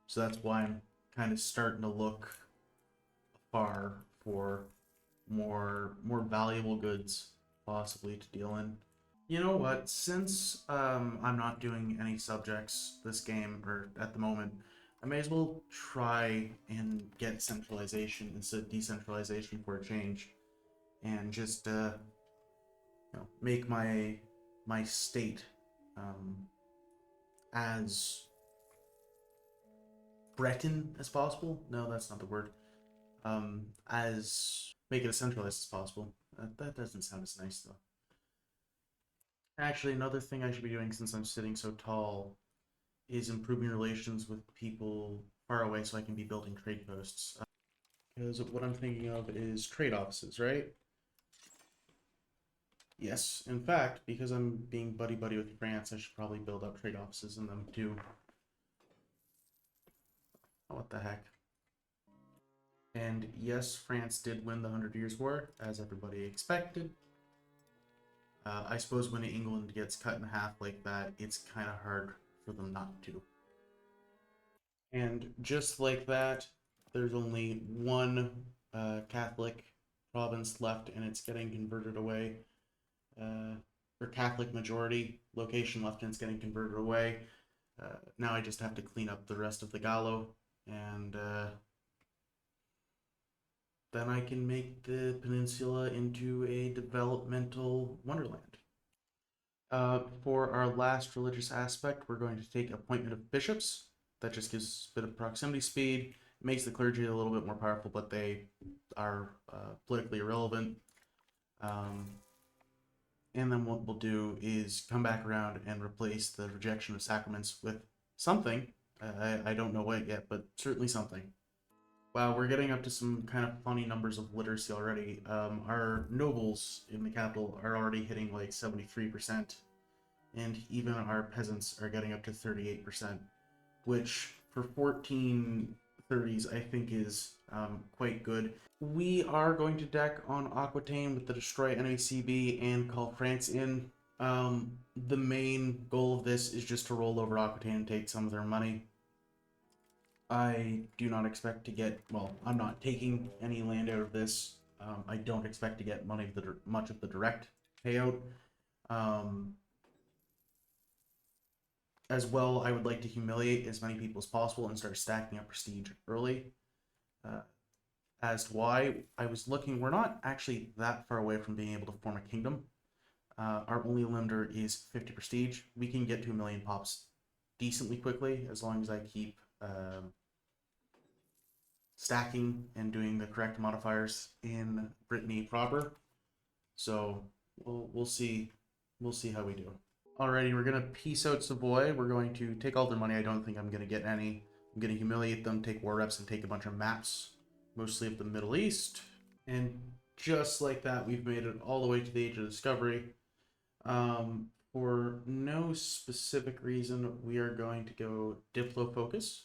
so that's why I'm kind of starting to look far for more valuable goods possibly to deal in. You know what? Since I'm not doing any subjects this game or at the moment, I may as well try and get centralization instead of decentralization for a change, and just make my state as Breton as possible. No, that's not the word. As make it as centralized as possible. That doesn't sound as nice though. Actually, another thing I should be doing since I'm sitting so tall is improving relations with people far away so I can be building trade posts. Because what I'm thinking of is trade offices, right? Yes, in fact, because I'm being buddy-buddy with France, I should probably build up trade offices in them too. Oh, what the heck. And yes, France did win the Hundred Years' War, as everybody expected. I suppose when England gets cut in half like that, it's kind of hard for them not to. And just like that, there's only one Catholic province left, and it's getting converted away. Or Catholic majority location left, and it's getting converted away. Now I just have to clean up the rest of the Gallo, and then I can make the peninsula into a developmental wonderland. For our last religious aspect, we're going to take appointment of bishops. That just gives a bit of proximity speed, makes the clergy a little bit more powerful, but they are politically irrelevant. And then what we'll do is come back around and replace the rejection of sacraments with something. I don't know what yet, but certainly something. Wow, we're getting up to some kind of funny numbers of literacy already. Our nobles in the capital are already hitting like 73%, and even our peasants are getting up to 38%, which for 1430s I think is quite good. We are going to deck on Aquitaine with the Destroy Enemy CB and call France in. The main goal of this is just to roll over Aquitaine and take some of their money. I do not expect to get, well, I'm not taking any land out of this. I don't expect to get much of the direct payout. As well, I would like to humiliate as many people as possible and start stacking up prestige early. As to why, I was looking, we're not actually that far away from being able to form a kingdom. Our only limiter is 50 prestige. We can get to 1,000,000 pops decently quickly as long as I keep stacking and doing the correct modifiers in Brittany proper. So we'll see how we do. Alrighty, we're gonna peace out Savoy. We're going to take all their money. I don't think I'm gonna get any. I'm gonna humiliate them, take war reps, and take a bunch of maps, mostly of the Middle East. And just like that, we've made it all the way to the Age of Discovery. For no specific reason, we are going to go Diplo focus.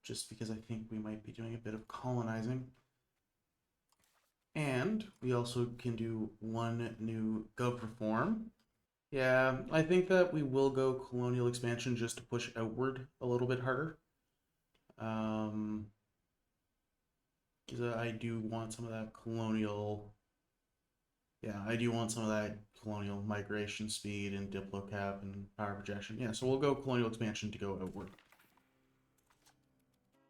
Just because I think we might be doing a bit of colonizing. And we also can do one new gov reform. Yeah, I think that we will go colonial expansion just to push outward a little bit harder. Because I do want some of that colonial. Yeah, I do want some of that colonial migration speed and diplocap and power projection. Yeah, so we'll go colonial expansion to go outward.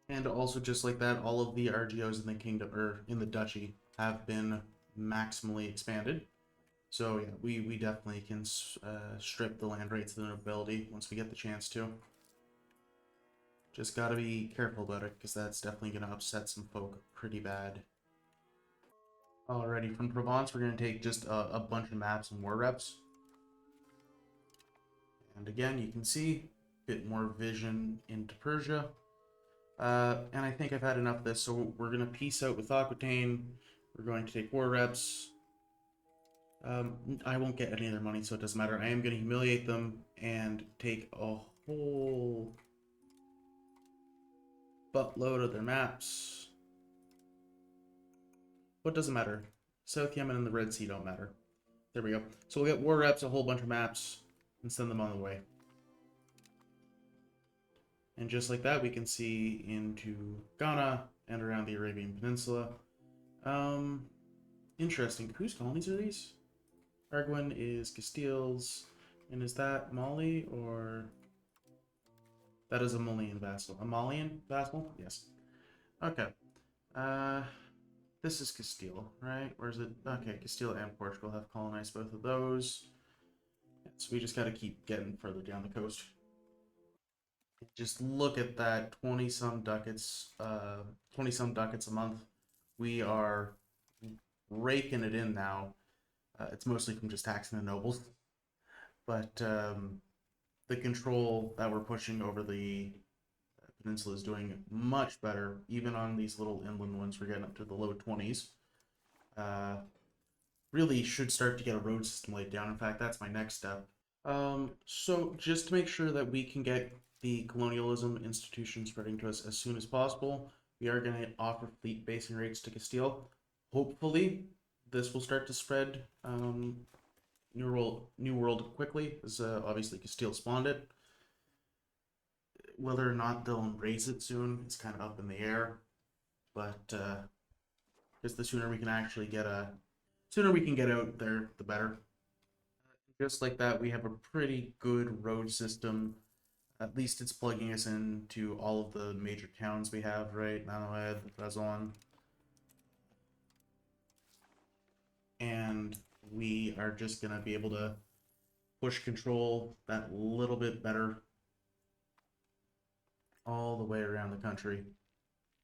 And also, just like that, all of the RGOs in the kingdom, or in the duchy, have been maximally expanded. So yeah, we definitely can strip the land rights of the nobility once we get the chance to. Just gotta be careful about it, because that's definitely gonna upset some folk pretty bad. Alrighty, from Provence, we're gonna take just a bunch of maps and war reps. And again, you can see a bit more vision into Persia. And I think I've had enough of this, so we're going to peace out with Aquitaine. We're going to take war reps. I won't get any of their money, so it doesn't matter. I am going to humiliate them and take a whole buttload of their maps. What doesn't matter? South Yemen and the Red Sea don't matter. There we go. So we'll get war reps, a whole bunch of maps, and send them on the way. And just like that, we can see into Ghana and around the Arabian Peninsula. Interesting. Whose colonies are these? Arguin is Castile's. And is that Mali or... That is a Malian vassal. A Malian vassal? Yes. Okay. Uh, this is Castile, right? Where is it? Okay, Castile and Portugal have colonized both of those. So we just got to keep getting further down the coast. Just look at that 20 some ducats, 20 some ducats a month. We are raking it in now. It's mostly from just taxing the nobles, but the control that we're pushing over the peninsula is doing much better. Even on these little inland ones, we're getting up to the low 20s. Really should start to get a road system laid down. In fact, that's my next step. So just to make sure that we can get the colonialism institution spreading to us as soon as possible, we are going to offer fleet basing rates to Castile. Hopefully, this will start to spread New World quickly, as obviously Castile spawned it. Whether or not they'll raise it soon is kind of up in the air, but just the sooner we can actually get out there, the better. Just like that, we have a pretty good road system. At least it's plugging us into all of the major towns we have, right? Nanoed, Razon. And we are just going to be able to push control that little bit better all the way around the country.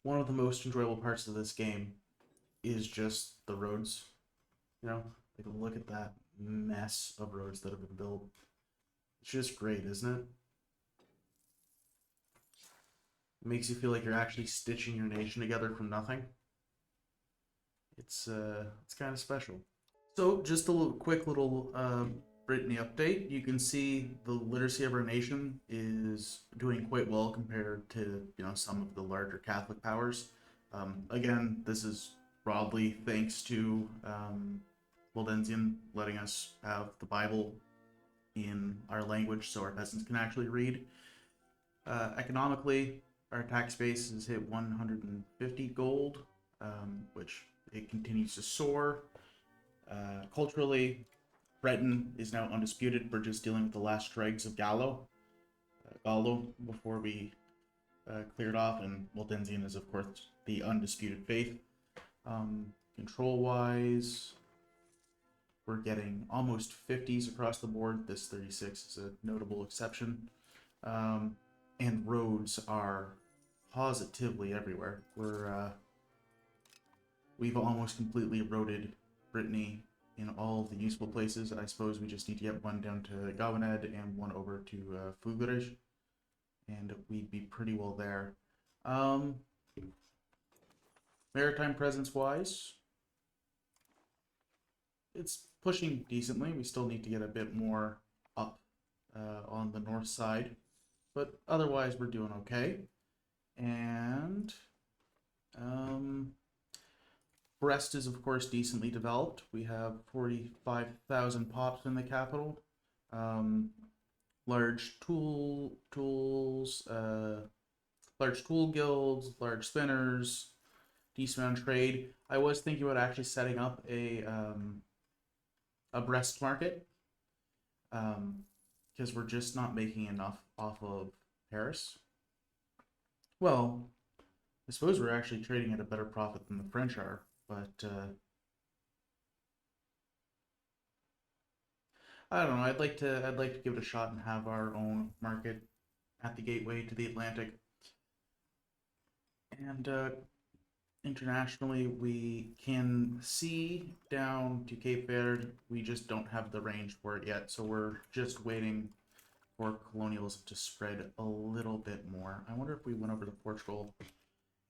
One of the most enjoyable parts of this game is just the roads. You know, like look at that mess of roads that have been built. It's just great, isn't it? It makes you feel like you're actually stitching your nation together from nothing. It's kind of special. So just a quick little Brittany update. You can see the literacy of our nation is doing quite well compared to some of the larger Catholic powers. Again, this is broadly thanks to Waldensian letting us have the Bible in our language so our peasants can actually read. Economically, our tax base has hit 150 gold, which it continues to soar. Culturally, Breton is now undisputed. We're just dealing with the last dregs of Gallo before we cleared off, and Waldensian is, of course, the undisputed faith. Control-wise, we're getting almost 50s across the board. This 36 is a notable exception. And roads are positively everywhere. We've almost completely eroded Brittany in all of the useful places. I suppose we just need to get one down to Gawaned and one over to Fugurij, and we'd be pretty well there. Maritime presence wise, it's pushing decently. We still need to get a bit more up on the north side, but otherwise we're doing okay. And Brest is, of course, decently developed. We have 45,000 pops in the capital. Large tool guilds, large spinners, decent amount of trade. I was thinking about actually setting up a Brest market, because we're just not making enough off of Paris. Well, I suppose we're actually trading at a better profit than the French are, but I don't know. I'd like to give it a shot and have our own market at the gateway to the Atlantic. And internationally, we can see down to Cape Verde. We just don't have the range for it yet, so we're just waiting for colonialism to spread a little bit more. I wonder if we went over to Portugal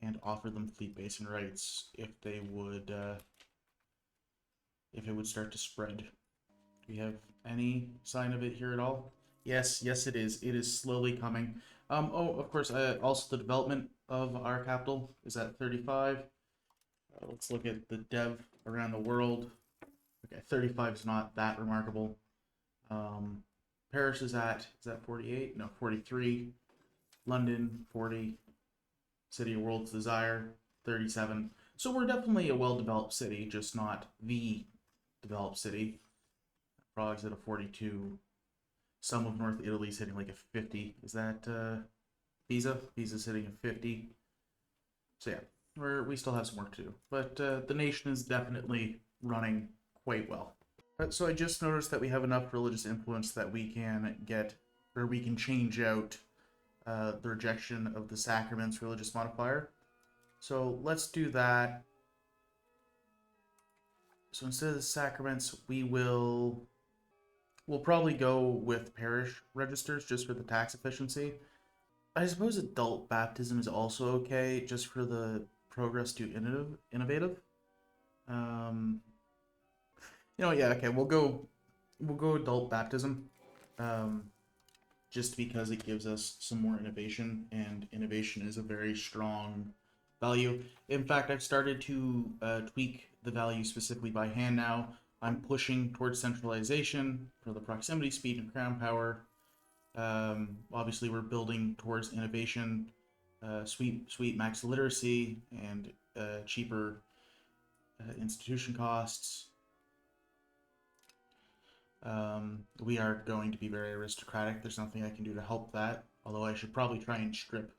and offered them fleet basing rights, if it would start to spread. Do we have any sign of it here at all? Yes, it is. It is slowly coming. Oh, of course, also the development of our capital is at 35. Let's look at the dev around the world. Okay, 35 is not that remarkable. Paris is at 48? No, 43. London, 40. City of World's Desire, 37. So we're definitely a well-developed city, just not the developed city. Prague's at a 42. Some of North Italy's hitting like a 50. Is that Pisa's sitting at 50. So yeah, we still have some work to do, but the nation is definitely running quite well. So I just noticed that we have enough religious influence that we can get, or we can change out the rejection of the sacraments religious modifier. So let's do that. So instead of the sacraments, we'll probably go with parish registers just for the tax efficiency. I suppose adult baptism is also okay, just for the progress to innovative. Um, yeah, okay, we'll go adult baptism, um, just because it gives us some more innovation, and innovation is a very strong value. In fact, I've started to tweak the value specifically by hand now. I'm pushing towards centralization for the proximity, speed, and crown power. Obviously, we're building towards innovation, sweet max literacy, and cheaper institution costs. We are going to be very aristocratic. There's nothing I can do to help that, although I should probably try and strip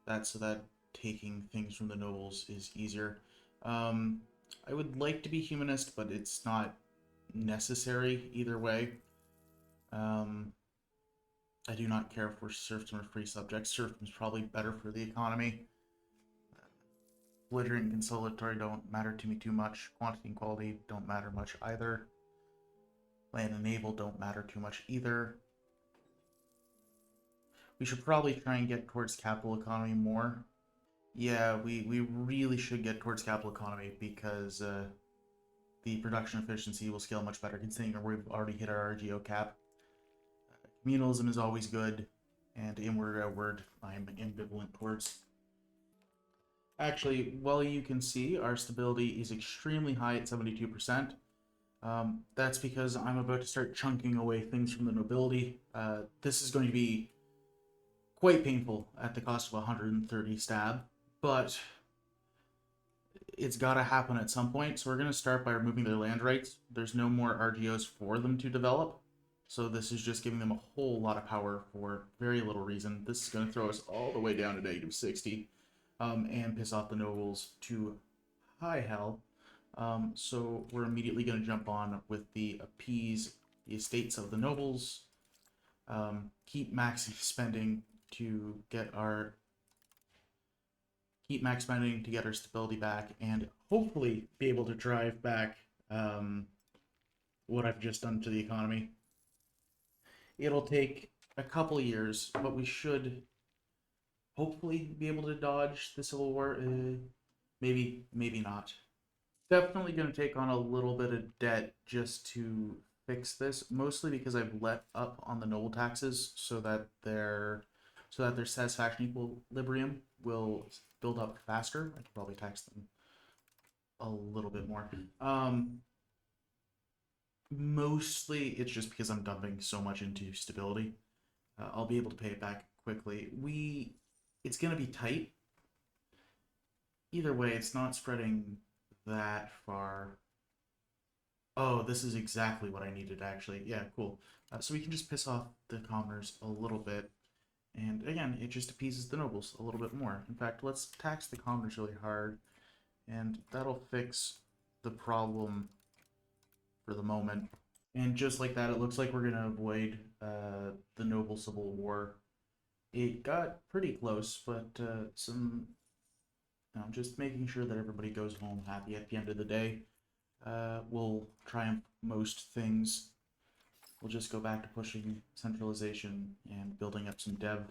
that so that taking things from the nobles is easier. I would like to be humanist, but it's not necessary either way. I do not care for serfdom or free subjects. Serfdom is probably better for the economy. Belligerent and consolidatory don't matter to me too much. Quantity and quality don't matter much either. Land and naval don't matter too much either. We should probably try and get towards capital economy more. Yeah, we really should get towards capital economy because the production efficiency will scale much better considering we've already hit our RGO cap. Communalism is always good, and inward outward I'm ambivalent towards. Actually, well, you can see our stability is extremely high at 72%. That's because I'm about to start chunking away things from the nobility. This is going to be quite painful at the cost of 130 stab, but it's got to happen at some point. So we're going to start by removing their land rights. There's no more RGOs for them to develop. So this is just giving them a whole lot of power for very little reason. This is going to throw us all the way down to negative 60 and piss off the nobles to high hell. So we're immediately going to jump on with the appease the estates of the nobles, keep maxing spending to get our stability back, and hopefully be able to drive back what I've just done to the economy. It'll take a couple years, but we should hopefully be able to dodge the Civil War. Maybe not. Definitely going to take on a little bit of debt just to fix this, mostly because I've let up on the noble taxes so that their satisfaction equilibrium will build up faster. I could probably tax them a little bit more. Mostly it's just because I'm dumping so much into stability. I'll be able to pay it back quickly. It's going to be tight. Either way, it's not spreading that far. Oh, this is exactly what I needed, actually. Yeah, cool. So we can just piss off the commoners a little bit. And again, it just appeases the nobles a little bit more. In fact, let's tax the commoners really hard. And that'll fix the problem for the moment. And just like that, it looks like we're going to avoid the noble civil war. It got pretty close, but just making sure that everybody goes home happy at the end of the day. We'll triumph most things. We'll just go back to pushing centralization and building up some dev.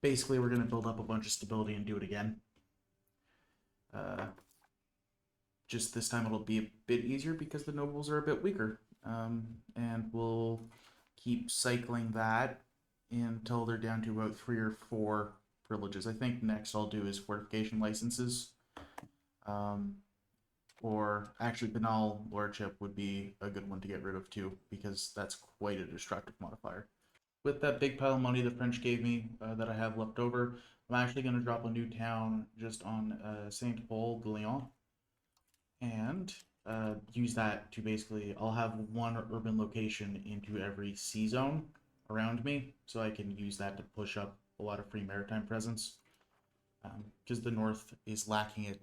Basically, we're going to build up a bunch of stability and do it again. Just this time it'll be a bit easier because the nobles are a bit weaker. And we'll keep cycling that until they're down to about 3 or 4 privileges. I think next I'll do is fortification licenses. Or actually banal lordship would be a good one to get rid of too, because that's quite a destructive modifier. With that big pile of money the French gave me that I have left over, I'm actually going to drop a new town just on Saint Paul de Leon, and use that to basically, I'll have one urban location into every C zone around me, so I can use that to push up a lot of free maritime presence. Because the north is lacking it.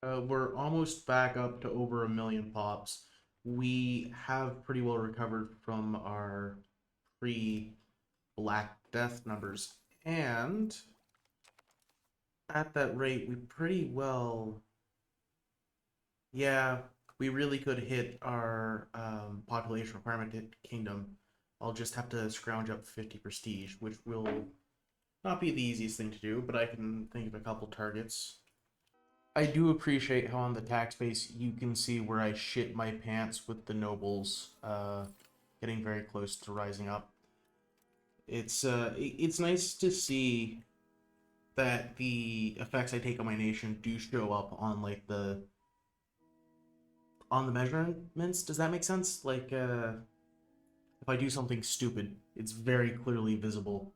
We're almost back up to over 1 million pops. We have pretty well recovered from our pre-Black Death numbers, and at that rate, we pretty well, yeah, we really could hit our population requirement kingdom. I'll just have to scrounge up 50 prestige, which will not be the easiest thing to do, but I can think of a couple targets. I do appreciate how on the tax base you can see where I shit my pants with the nobles getting very close to rising up. It's nice to see that the effects I take on my nation do show up on like the measurements. Does that make sense? Like if I do something stupid, it's very clearly visible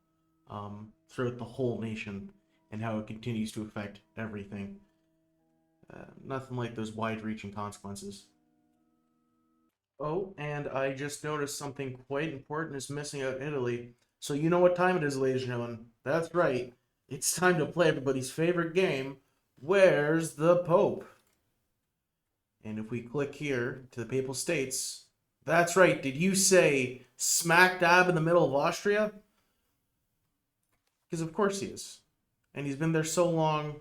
throughout the whole nation and how it continues to affect everything. Nothing like those wide-reaching consequences. Oh, and I just noticed something quite important is missing out in Italy. So you know what time it is, ladies and gentlemen. That's right. It's time to play everybody's favorite game, Where's the Pope? And if we click here to the Papal States, that's right. Did you say smack dab in the middle of Austria? Because of course he is. And he's been there so long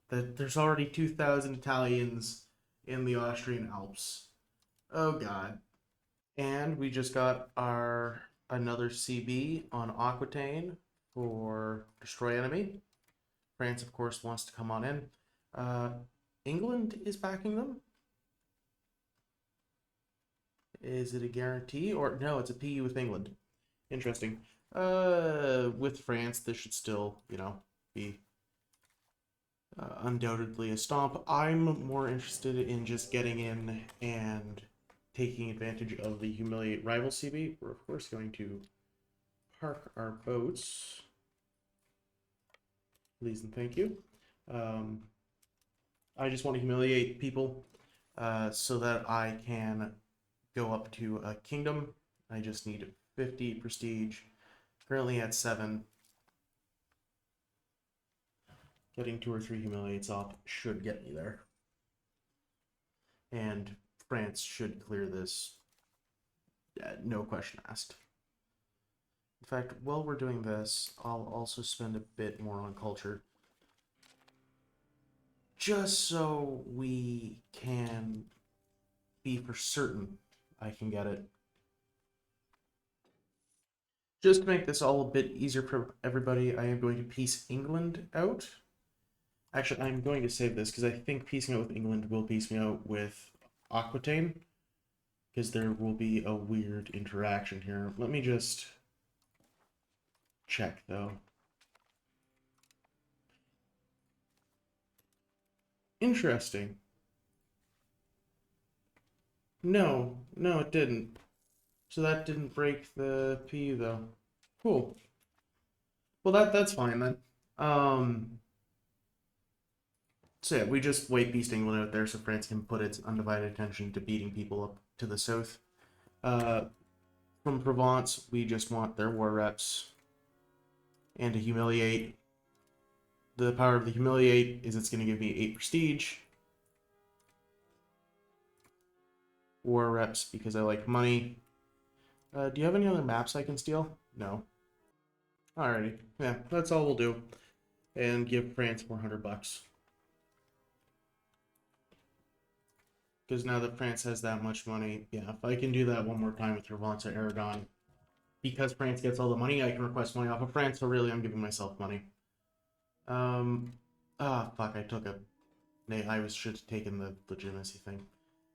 that there's already 2,000 Italians in the Austrian Alps. Oh god. And we just got our another CB on Aquitaine for Destroy Enemy. France, of course, wants to come on in. England is backing them. Is it a guarantee? Or no, it's a PU with England. Interesting. With France, this should still, be undoubtedly a stomp. I'm more interested in just getting in and taking advantage of the Humiliate Rival CB. We're, of course, going to park our boats. Please and thank you. I just want to humiliate people so that I can go up to a kingdom. I just need 50 prestige. Currently at 7. Getting 2 or 3 humiliates off should get me there. And France should clear this, no question asked. In fact, while we're doing this, I'll also spend a bit more on culture. Just so we can be for certain I can get it. Just to make this all a bit easier for everybody, I am going to piece England out. Actually, I'm going to save this because I think piecing out with England will piece me out with Aquitaine, because there will be a weird interaction here. Let me just check, though. Interesting. No, it didn't. So that didn't break the PU, though. Cool. Well, that's fine, then. So yeah, we just wait Beast England out there so France can put its undivided attention to beating people up to the south. From Provence, we just want their war reps and to humiliate. The power of the humiliate is it's going to give me 8 prestige. War reps because I like money. Do you have any other maps I can steal? No. Alrighty. Yeah, that's all we'll do. And give France $400. Because now that France has that much money, yeah, if I can do that one more time with Provence or Aragon, because France gets all the money, I can request money off of France, so really I'm giving myself money. Fuck, I took a... Nay, I should have taken the legitimacy thing.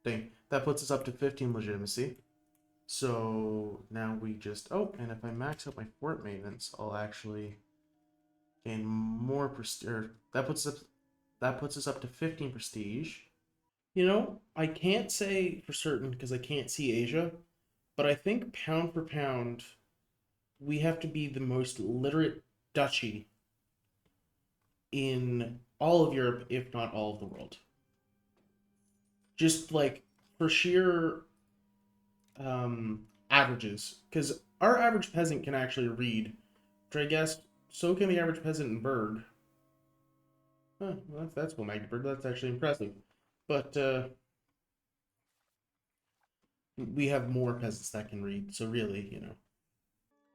Dang, that puts us up to 15 legitimacy. So now we just... Oh, and if I max out my fort maintenance, I'll actually gain more prestige. That puts us up to 15 prestige. You know, I can't say for certain because I can't see Asia, but I think pound for pound, we have to be the most literate duchy in all of Europe, if not all of the world. Just like for sheer averages, because our average peasant can actually read, which I guess so can the average peasant in Berg. Huh, well, that's cool, Magdeburg. That's actually impressive. But we have more peasants that can read, so really, you know.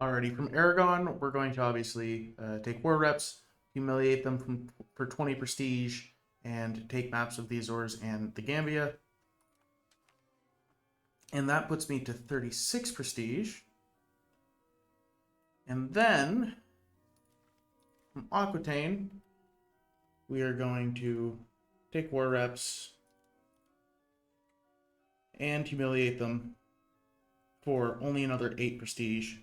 Alrighty, from Aragon, we're going to obviously take war reps, humiliate them for 20 prestige, and take maps of the Azores and the Gambia. And that puts me to 36 prestige. And then, from Aquitaine, we are going to take war reps and humiliate them for only another 8 prestige.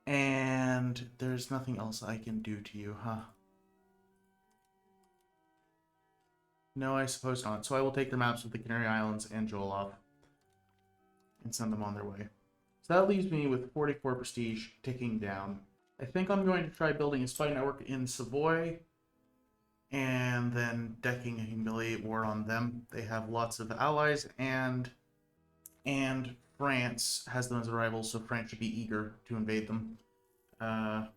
And there's nothing else I can do to you, huh? No, I suppose not. So I will take their maps of the Canary Islands and Jolof and send them on their way. So that leaves me with 44 prestige ticking down. I think I'm going to try building a spy network in Savoy and then decking a humiliate war on them. They have lots of allies, and France has them as a rival, so France should be eager to invade them. I'm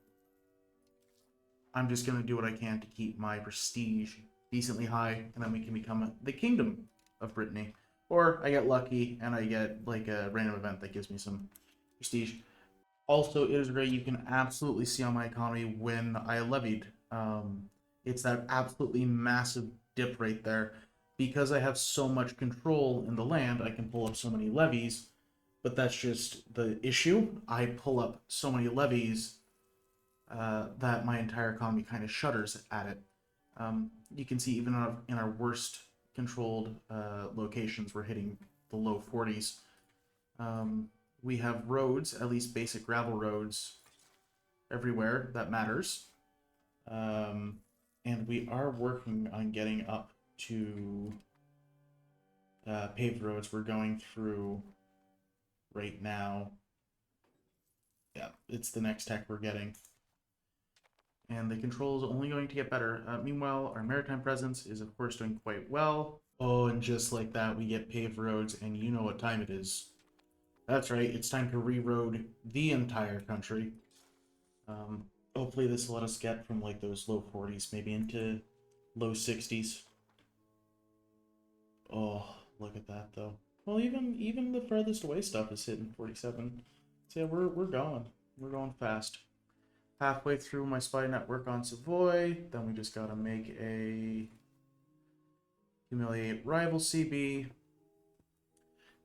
just going to do what I can to keep my prestige decently high, and then we can become the Kingdom of Brittany. Or I get lucky and I get like a random event that gives me some prestige. Also, it is great. You can absolutely see on my economy when I levied. It's that absolutely massive dip right there. Because I have so much control in the land, I can pull up so many levies. But that's just the issue. I pull up so many levies that my entire economy kind of shudders at it. You can see even in our worst controlled locations, we're hitting the low 40s. We have roads, at least basic gravel roads, everywhere. That matters. And we are working on getting up to paved roads. We're going through right now. Yeah, it's the next tech we're getting. And the control is only going to get better. Meanwhile, our maritime presence is, of course, doing quite well. Oh, and just like that, we get paved roads, and you know what time it is. That's right, it's time to re-road the entire country. Hopefully this will let us get from like those low 40s, maybe into low 60s. Oh, look at that though. Well, even the farthest away stuff is hitting 47. So yeah, we're going. We're going fast. Halfway through my spy network on Savoy, then we just gotta make a humiliate rival CB.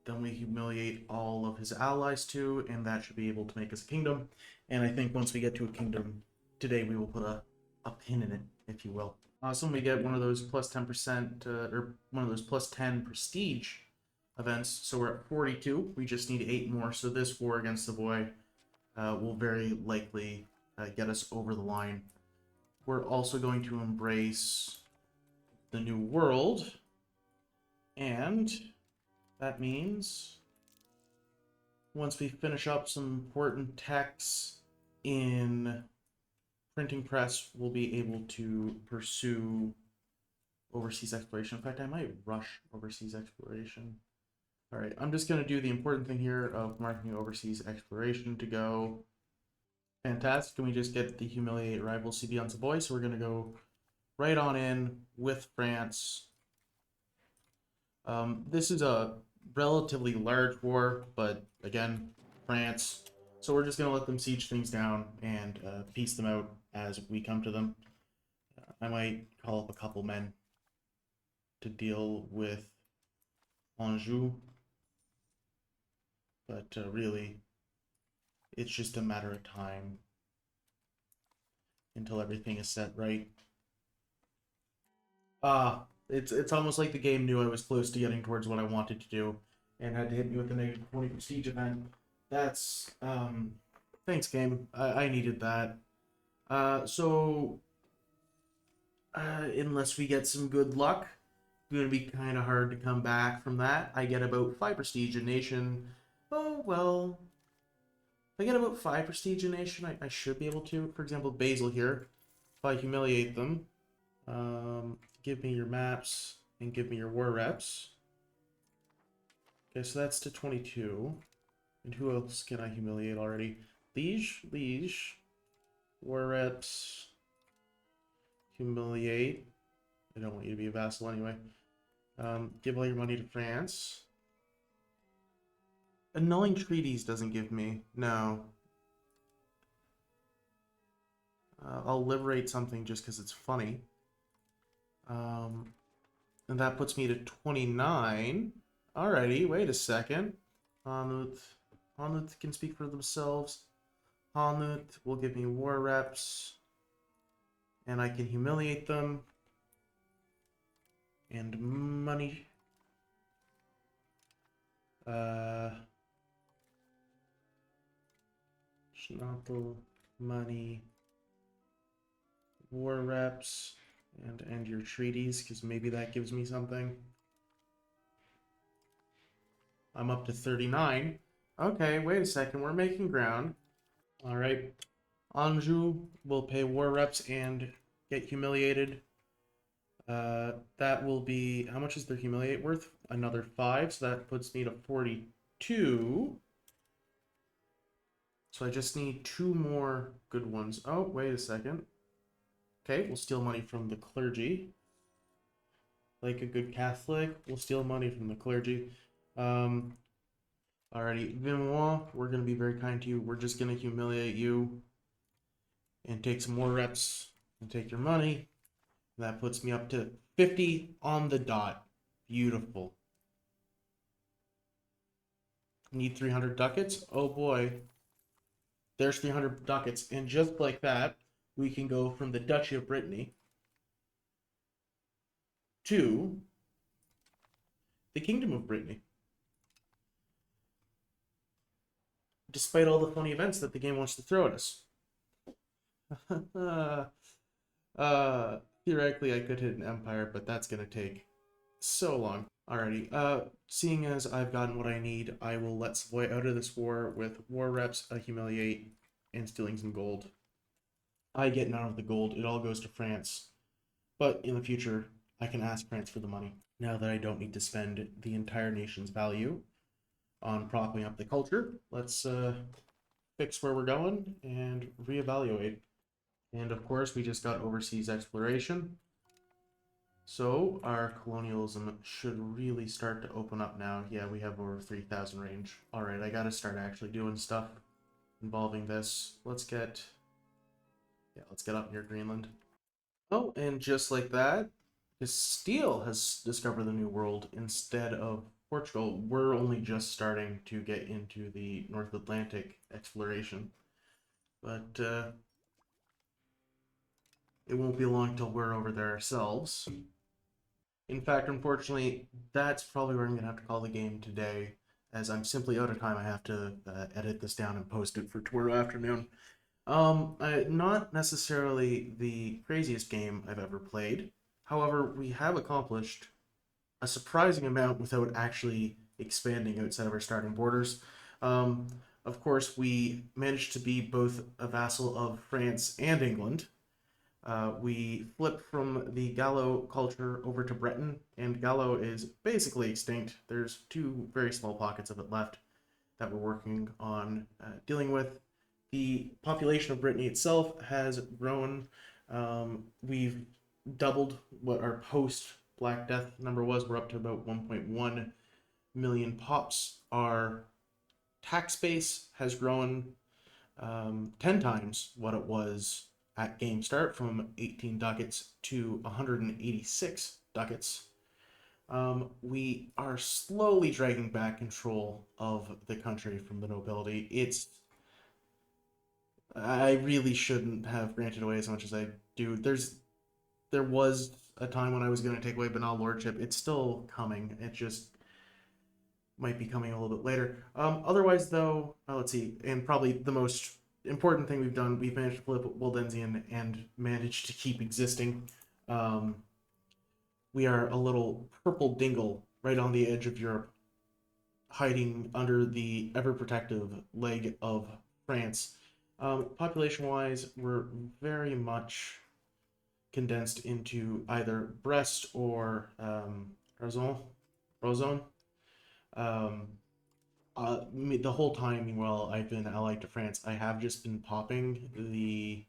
Then we humiliate all of his allies too, and that should be able to make us a kingdom. And I think once we get to a kingdom, today we will put a pin in it, if you will. So when we get one of those plus 10%, or one of those plus 10 prestige events, so we're at 42, we just need 8 more, so this war against Savoy will very likely get us over the line. We're also going to embrace the New World, and that means once we finish up some important techs in printing press, we'll be able to pursue overseas exploration. In fact, I might rush overseas exploration. All right, I'm just going to do the important thing here of marking overseas exploration to go. Fantastic. Can we just get the humiliate rival CB on Savoy? So we're going to go right on in with France. This is a relatively large war, but again, France. So we're just going to let them siege things down and piece them out as we come to them. I might call up a couple men to deal with Anjou, but really, it's just a matter of time until everything is set right. It's almost like the game knew I was close to getting towards what I wanted to do and had to hit me with a negative 20 prestige event. That's, thanks game. I needed that. Unless we get some good luck, it's going to be kind of hard to come back from that. I get about 5 prestige a nation. Oh, well, if I get about 5 prestige a nation, I should be able to. For example, Basil here, if I humiliate them, give me your maps and give me your war reps. Okay, so that's to 22. And who else can I humiliate already? Liege. War reps. Humiliate. I don't want you to be a vassal anyway. Give all your money to France. Annulling treaties doesn't give me. No. I'll liberate something just because it's funny. And that puts me to 29. Alrighty, wait a second. Hanut can speak for themselves. Hanut will give me war reps. And I can humiliate them. And money. Schnapple, money, war reps, and end your treaties, because maybe that gives me something. I'm up to 39. Okay, wait a second, we're making ground. All right, Anjou will pay war reps and get humiliated. That will be, how much is their humiliate worth? Another 5, so that puts me to 42. So I just need 2 more good ones. Oh, wait a second. Okay, we'll steal money from the clergy. Like a good Catholic, we'll steal money from the clergy. Alrighty, Vinois, we're going to be very kind to you. We're just going to humiliate you and take some more reps and take your money. That puts me up to 50 on the dot. Beautiful. Need 300 ducats? Oh boy. There's 300 ducats. And just like that, we can go from the Duchy of Brittany to the Kingdom of Brittany. Despite all the funny events that the game wants to throw at us. Theoretically, I could hit an empire, but that's going to take so long. Alrighty, seeing as I've gotten what I need, I will let Savoy out of this war with war reps, humiliate, and stealing some gold. I get none of the gold. It all goes to France. But in the future, I can ask France for the money. Now that I don't need to spend the entire nation's value on propping up the culture, let's fix where we're going and reevaluate. And of course, we just got overseas exploration. So our colonialism should really start to open up now. Yeah, we have over 3,000 range. All right, I got to start actually doing stuff involving this. Let's get up near Greenland. Oh, and just like that, Castile has discovered the New World instead of Portugal. We're only just starting to get into the North Atlantic exploration. But it won't be long till we're over there ourselves. In fact, unfortunately, that's probably where I'm going to have to call the game today, as I'm simply out of time. I have to edit this down and post it for tomorrow afternoon. Not necessarily the craziest game I've ever played. However, we have accomplished a surprising amount without actually expanding outside of our starting borders. Of course, we managed to be both a vassal of France and England. We flipped from the Gallo culture over to Breton, and Gallo is basically extinct. There's 2 very small pockets of it left that we're working on dealing with. The population of Brittany itself has grown. We've doubled what our post-Black Death number was. We're up to about 1.1 million pops. Our tax base has grown 10 times what it was at game start, from 18 ducats to 186 ducats. We are slowly dragging back control of the country from the nobility. I really shouldn't have granted away as much as I do. There was a time when I was going to take away banal lordship. It's still coming. It just might be coming a little bit later. Otherwise, though, let's see, and probably the most important thing we've done, we've managed to flip Waldensian and managed to keep existing. We are a little purple dingle right on the edge of Europe, hiding under the ever-protective leg of France. Population-wise, we're very much condensed into either Brest or Rozon. The whole time while I've been allied to France, I have just been popping the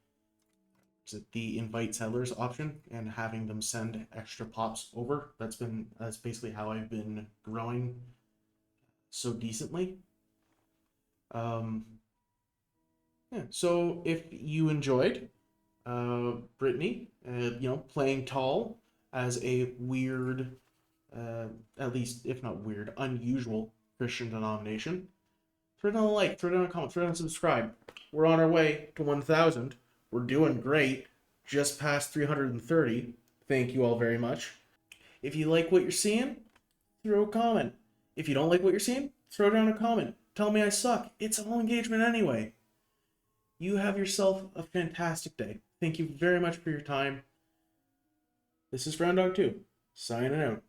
invite settlers option and having them send extra pops over. That's basically how I've been growing so decently. Um, yeah. So if you enjoyed Brittany, playing tall as a weird, at least if not weird, unusual Christian denomination, throw down a like, throw down a comment, throw down a subscribe. We're on our way to 1,000. We're doing great. Just past 330. Thank you all very much. If you like what you're seeing, throw a comment. If you don't like what you're seeing, throw down a comment. Tell me I suck. It's all engagement anyway. You have yourself a fantastic day. Thank you very much for your time. This is Brown Dog 2, signing out.